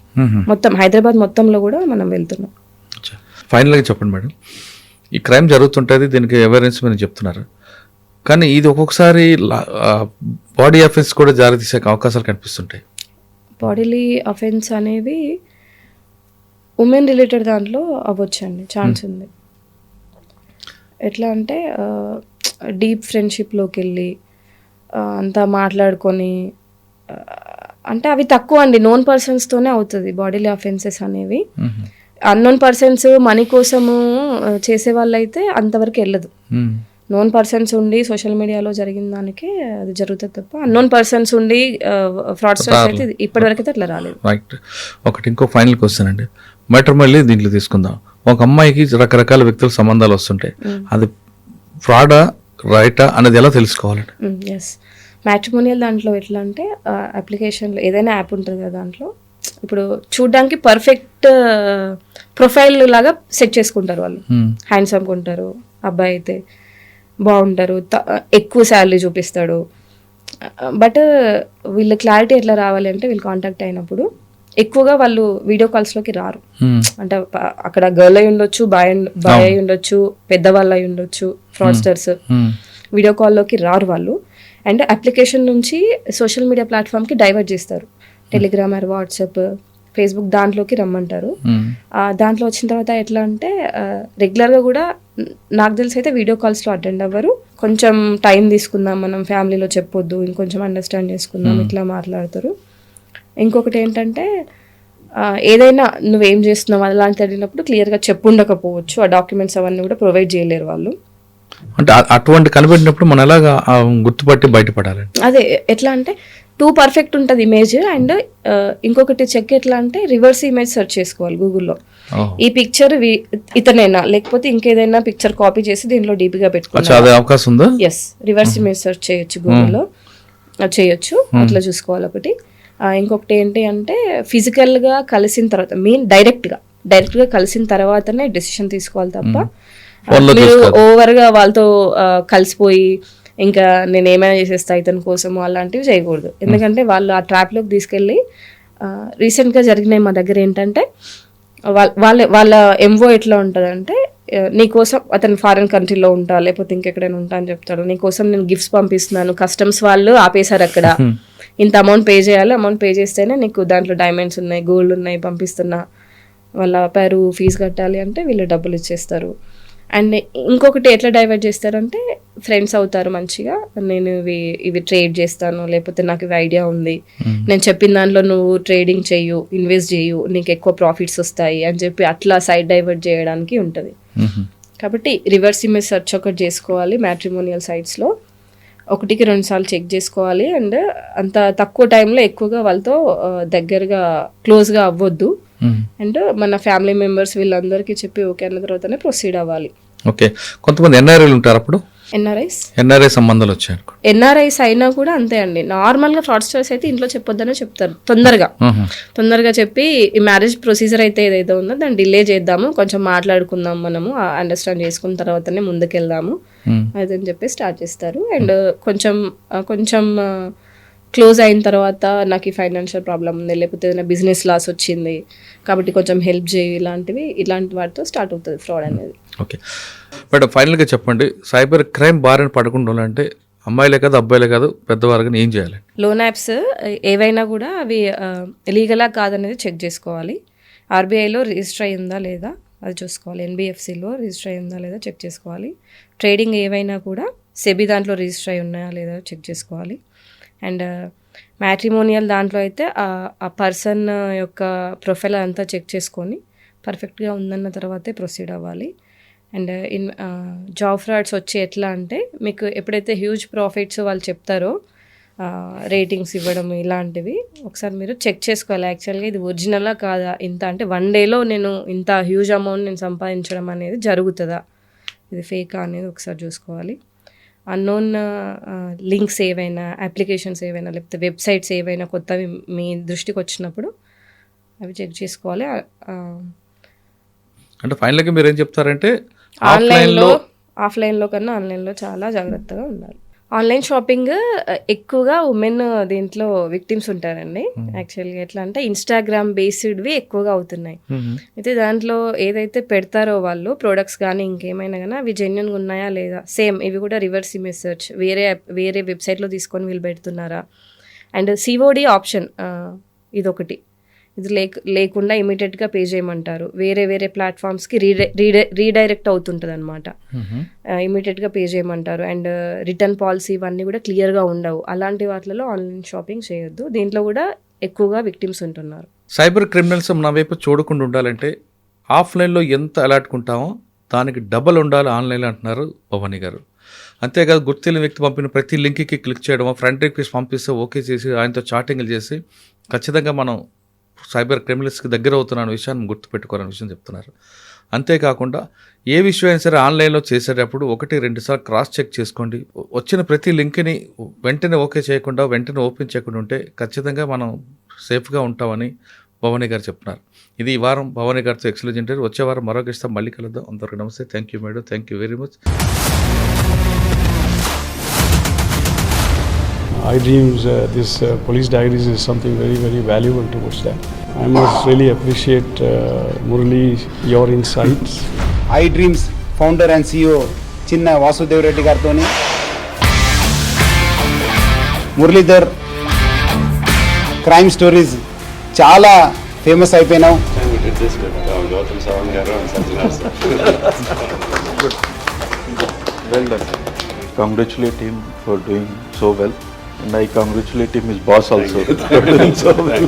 S3: మొత్తం హైదరాబాద్ మొత్తంలో కూడా మనం వెళ్తున్నాం.
S2: ఫైనల్గా చెప్పండి మేడం, ఈ క్రైమ్ జరుగుతుంటుంది, దీనికి అవేర్నెస్ మీరు చెప్తున్నారు, కానీ ఇది ఒక్కొక్కసారి బాడీ అఫెన్స్ కూడా జారీ తీసే అవకాశాలు కనిపిస్తుంటాయి.
S3: బాడీలీ అఫెన్స్ అనేవి ఉమెన్ రిలేటెడ్ దాంట్లో అవ్వచ్చండి, ఛాన్స్ ఉంది. ఎట్లా అంటే డీప్ ఫ్రెండ్షిప్లోకి వెళ్ళి అంతా మాట్లాడుకొని, అంటే అవి తక్కువ అండి, నోన్ పర్సన్స్తోనే అవుతుంది బాడీలీ అఫెన్సెస్ అనేవి. అన్నోన్ పర్సన్స్ మనీ కోసము చేసే వాళ్ళు అయితే అంతవరకు వెళ్ళదు. నోన్ పర్సన్స్ ఉండి సోషల్ మీడియాలో జరిగిన దానికి అది జరుగుతుంది తప్ప అన్నోన్ పర్సన్స్ ఉండి ఫ్రాడ్స్టర్స్ అయితే ఇప్పటివరకు అయితే అట్లా రాలేదు.
S2: రైట్. ఒకటి ఇంకో ఫైనల్ క్వశ్చన్ అండి, మ్యాట్రిమోనియల్ దీంట్లో తీసుకుందాం. ఒక అమ్మాయికి రకరకాల వ్యక్తుల సంబంధాలు వస్తుంటాయి, అది ఫ్రాడా రైటా అనేది ఎలా తెలుసుకోవాలండి?
S3: ఎస్, మ్యాట్రిమోనియల్ దాంట్లో ఎట్లా అంటే అప్లికేషన్లో ఏదైనా యాప్ ఉంటుంది కదా, దాంట్లో ఇప్పుడు చూడడానికి పర్ఫెక్ట్ ప్రొఫైల్ లాగా సెట్ చేసుకుంటారు వాళ్ళు. హ్యాండ్సమ్గా ఉంటారు, అబ్బాయి అయితే బాగుంటారు, ఎక్కువ శాలరీ చూపిస్తాడు. బట్ వీళ్ళ క్లారిటీ ఎట్లా రావాలి అంటే వీళ్ళు కాంటాక్ట్ అయినప్పుడు ఎక్కువగా వాళ్ళు వీడియో కాల్స్లోకి రారు. అంటే అక్కడ గర్ల్ అయి ఉండొచ్చు, బాయ్ అయి ఉండొచ్చు, పెద్దవాళ్ళు అయి ఉండొచ్చు, ఫ్రాడ్స్టర్స్ వీడియో కాల్లోకి రారు వాళ్ళు. అండ్ అప్లికేషన్ నుంచి సోషల్ మీడియా ప్లాట్ఫామ్కి డైవర్ట్ చేస్తారు. టెలిగ్రామ్ ఆర్ వాట్సాప్, ఫేస్బుక్ దాంట్లోకి రమ్మంటారు. దాంట్లో వచ్చిన తర్వాత ఎట్లా అంటే రెగ్యులర్గా కూడా నాకు తెలిసి అయితే వీడియో కాల్స్లో అటెండ్ అవ్వరు. కొంచెం టైం తీసుకుందాం, మనం ఫ్యామిలీలో చెప్పొద్దు, ఇంకొంచెం అండర్స్టాండ్ చేసుకుందాం, ఇట్లా మాట్లాడతారు. ఇంకొకటి ఏంటంటే ఏదైనా నువ్వేం చేస్తున్నావు అలాంటి అడిగినప్పుడు క్లియర్గా చెప్పుండకపోవచ్చు. ఆ డాక్యుమెంట్స్ అవన్నీ కూడా ప్రొవైడ్ చేయలేరు వాళ్ళు.
S2: అంటే అటువంటి కనిపెట్టినప్పుడు మనం ఎలాగా గుర్తుపట్టి బయటపడాలి?
S3: అదే ఎట్లా అంటే టూ పర్ఫెక్ట్ ఉంటుంది ఇమేజ్. అండ్ ఇంకొకటి చెక్ ఎట్లా అంటే రివర్స్ ఇమేజ్ సెర్చ్ చేసుకోవాలి గూగుల్లో. ఈ పిక్చర్ ఇతనైనా లేకపోతే ఇంకేదైనా పిక్చర్ కాపీ చేసి దీనిలో డీపీగా పెట్టుకోవాలి.
S2: అవకాశం ఉందా?
S3: ఎస్, రివర్స్ ఇమేజ్ సెర్చ్ చేయొచ్చు గూగుల్లో, చేయొచ్చు. అట్లా చూసుకోవాలి ఒకటి. ఇంకొకటి ఏంటి అంటే ఫిజికల్గా కలిసిన తర్వాత డైరెక్ట్గా కలిసిన తర్వాతనే డెసిషన్ తీసుకోవాలి తప్ప మీరు ఓవర్గా వాళ్ళతో కలిసిపోయి ఇంకా నేను ఏమైనా చేసేస్తా ఇతని కోసము అలాంటివి చేయకూడదు. ఎందుకంటే వాళ్ళు ఆ ట్రాప్లోకి తీసుకెళ్ళి రీసెంట్గా జరిగినాయి మా దగ్గర ఏంటంటే వాళ్ళ ఎంఓ ఎట్లా ఉంటుందంటే నీకోసం అతను ఫారెన్ కంట్రీలో ఉంటా లేకపోతే ఇంకెక్కడైనా ఉంటా అని చెప్తాడు. నీకోసం నేను గిఫ్ట్స్ పంపిస్తున్నాను, కస్టమ్స్ వాళ్ళు ఆపేశారు అక్కడ, ఇంత అమౌంట్ పే చేయాలి, అమౌంట్ పే చేస్తేనే నీకు దాంట్లో డైమండ్స్ ఉన్నాయి, గోల్డ్ ఉన్నాయి, పంపిస్తున్నా, వాళ్ళ పేరు ఫీజు కట్టాలి అంటే వీళ్ళు డబ్బులు ఇచ్చేస్తారు. అండ్ ఇంకొకటి ఎట్లా డైవర్ట్ చేస్తారంటే ఫ్రెండ్స్ అవుతారు మంచిగా, నేను ఇవి ట్రేడ్ చేస్తాను, లేకపోతే నాకు ఇవి ఐడియా ఉంది, నేను చెప్పిన దాంట్లో నువ్వు ట్రేడింగ్ చెయ్యు, ఇన్వెస్ట్ చేయు, నీకు ఎక్కువ ప్రాఫిట్స్ వస్తాయి అని చెప్పి అట్లా సైడ్ డైవర్ట్ చేయడానికి ఉంటుంది. కాబట్టి రివర్స్ ఇమేజ్ సెర్చ్ ఒకటి చేసుకోవాలి. మ్యాట్రిమోనియల్ సైట్స్లో 1-2 సార్లు చెక్ చేసుకోవాలి. అండ్ అంత తక్కువ టైంలో ఎక్కువగా వాళ్ళతో దగ్గరగా క్లోజ్గా అవ్వద్దు. అండ్ మన ఫ్యామిలీ మెంబర్స్ వీళ్ళందరికీ చెప్పి ఓకే అన్న తర్వాతనే ప్రొసీడ్ అవ్వాలి.
S2: ఓకే, కొంతమంది ఎన్ఆర్ఐలు ఉంటారు, అప్పుడు ఎన్ఆర్ఐ సంబంధాలు వచ్చాయి.
S3: ఎన్ఆర్ఐస్ అయినా కూడా అంతే అండి. నార్మల్గా ఫ్రాడ్స్టర్స్ అయితే ఇంట్లో చెప్పొద్దనే చెప్తారు. తొందరగా చెప్పి ఈ మ్యారేజ్ ప్రొసీజర్ అయితే ఏదైతే ఉందో దాన్ని డిలే చేద్దాము, కొంచెం మాట్లాడుకుందాం, మనము అండర్స్టాండ్ చేసుకున్న తర్వాతనే ముందుకెళ్దాము అదని చెప్పి స్టార్ట్ చేస్తారు. అండ్ కొంచెం క్లోజ్ అయిన తర్వాత నాకు ఈ ఫైనాన్షియల్ ప్రాబ్లం ఉంది, లేకపోతే ఏదైనా బిజినెస్ లాస్ వచ్చింది కాబట్టి కొంచెం హెల్ప్ చేయి, ఇలాంటి వాటితో స్టార్ట్ అవుతుంది ఫ్రాడ్ అనేది.
S2: ఓకే మేడం, ఫైనల్గా చెప్పండి, సైబర్ క్రైమ్ బారిన పడకుండా అంటే అమ్మాయిలే కాదు అబ్బాయిలే కాదు పెద్దవారు ఏం చేయాలి?
S3: లోన్ యాప్స్ ఏవైనా కూడా అవి లీగలా కాదనేది చెక్ చేసుకోవాలి. ఆర్బీఐలో రిజిస్టర్ అయ్యిందా లేదా అది చూసుకోవాలి. ఎన్బిఎఫ్సిలో రిజిస్టర్ అయ్యిందా లేదా చెక్ చేసుకోవాలి. ట్రేడింగ్ ఏవైనా కూడా సెబీ దాంట్లో రిజిస్టర్ అయి ఉన్నాయా లేదా చెక్ చేసుకోవాలి. అండ్ మ్యాట్రిమోనియల్ దాంట్లో అయితే ఆ పర్సన్ యొక్క ప్రొఫైల్ అంతా చెక్ చేసుకొని పర్ఫెక్ట్గా ఉందన్న తర్వాతే ప్రొసీడ్ అవ్వాలి. అండ్ జాబ్ ఫ్రాడ్స్ వచ్చి ఎట్లా అంటే మీకు ఎప్పుడైతే హ్యూజ్ ప్రాఫిట్స్ వాళ్ళు చెప్తారో రేటింగ్స్ ఇవ్వడం ఇలాంటివి ఒకసారి మీరు చెక్ చేసుకోవాలి. యాక్చువల్గా ఇది ఒరిజినలా కాదా, ఇంత అంటే 1 డేలో నేను ఇంత హ్యూజ్ అమౌంట్ నేను సంపాదించడం అనేది జరుగుతుందా, ఇది ఫేకా అనేది ఒకసారి చూసుకోవాలి. అన్నోన్ లింక్స్ ఏవైనా, అప్లికేషన్స్ ఏవైనా, లేకపోతే వెబ్సైట్స్ ఏవైనా కొత్తవి మీ దృష్టికి వచ్చినప్పుడు అవి చెక్ చేసుకోవాలి.
S2: అంటే ఫైనల్గా మీరు ఏం చెప్తారంటే
S3: ఆఫ్లైన్లో కన్నా ఆన్లైన్లో చాలా జాగ్రత్తగా ఉండాలి. ఆన్లైన్ షాపింగ్ ఎక్కువగా ఉమెన్ దీంట్లో విక్టిమ్స్ ఉంటారండి. యాక్చువల్గా ఎట్లా అంటే ఇన్స్టాగ్రామ్ బేస్డ్వి ఎక్కువగా అవుతున్నాయి. అయితే దాంట్లో ఏదైతే పెడతారో వాళ్ళు ప్రోడక్ట్స్ కానీ ఇంకేమైనా కానీ అవి జెన్యున్గా ఉన్నాయా లేదా, సేమ్ ఇవి కూడా రివర్స్ ఇమేజ్ సెర్చ్ వేరే వెబ్సైట్లో తీసుకొని వీళ్ళు పెడుతున్నారా. అండ్ సిఓడి ఆప్షన్ ఇదొకటి, ఇది లేకుండా ఇమీడియట్గా పే చేయమంటారు. వేరే ప్లాట్ఫామ్స్కి రీడైరెక్ట్ అవుతుంటుంది అనమాట, ఇమీడియట్గా పే చేయమంటారు. అండ్ రిటర్న్ పాలసీ ఇవన్నీ కూడా క్లియర్గా ఉండవు. అలాంటి వాటిలో ఆన్లైన్ షాపింగ్ చేయొద్దు. దీంట్లో కూడా ఎక్కువగా విక్టిమ్స్ ఉంటున్నారు.
S2: సైబర్ క్రిమినల్స్ మన వైపు చూడకుండా ఉండాలంటే ఆఫ్లైన్లో ఎంత అలర్ట్ ఉంటామో దానికి డబల్ ఉండాలి ఆన్లైన్లో అంటున్నారు భవానీ గారు. అంతేకాదు గుర్తిన వ్యక్తి పంపిన ప్రతి లింక్కి క్లిక్ చేయడం, ఫ్రంట్ రిక్వెస్ట్ పంపిస్తే ఓకే చేసి ఆయనతో చాటింగ్లు చేసి ఖచ్చితంగా మనం సైబర్ క్రిమినల్స్కి దగ్గర అవుతున్న విషయాన్ని గుర్తుపెట్టుకోవాలనే విషయం చెప్తున్నారు. అంతేకాకుండా ఏ విషయం అయినా సరే ఆన్లైన్లో చేసేటప్పుడు 1-2 సార్లు క్రాస్ చెక్ చేసుకోండి. వచ్చిన ప్రతి లింక్ని వెంటనే ఓకే చేయకుండా వెంటనే ఓపెన్ చేయకుండా ఉంటే ఖచ్చితంగా మనం సేఫ్గా ఉంటామని భవానీ గారు చెప్తున్నారు. ఇది ఈ వారం భవానీ గారితో ఎక్సలెంట్ ఇంటర్వ్యూ. వచ్చే వారం మరొక ఇస్తాం, మళ్ళీ కలుద్దాం. అందరికీ నమస్తే. Thank you madam, thank you very much.
S4: iDreams, this police diaries is something very, very valuable towards that. I must really appreciate Murali, your insights.
S5: iDreams founder and CEO Chinna Vasudev Reddy gartoni Muralidhar crime stories చాలా famous అయిపోయినావు.
S6: Well done. Congratulate him for doing so well, and I congratulate him, his boss also, for doing so well.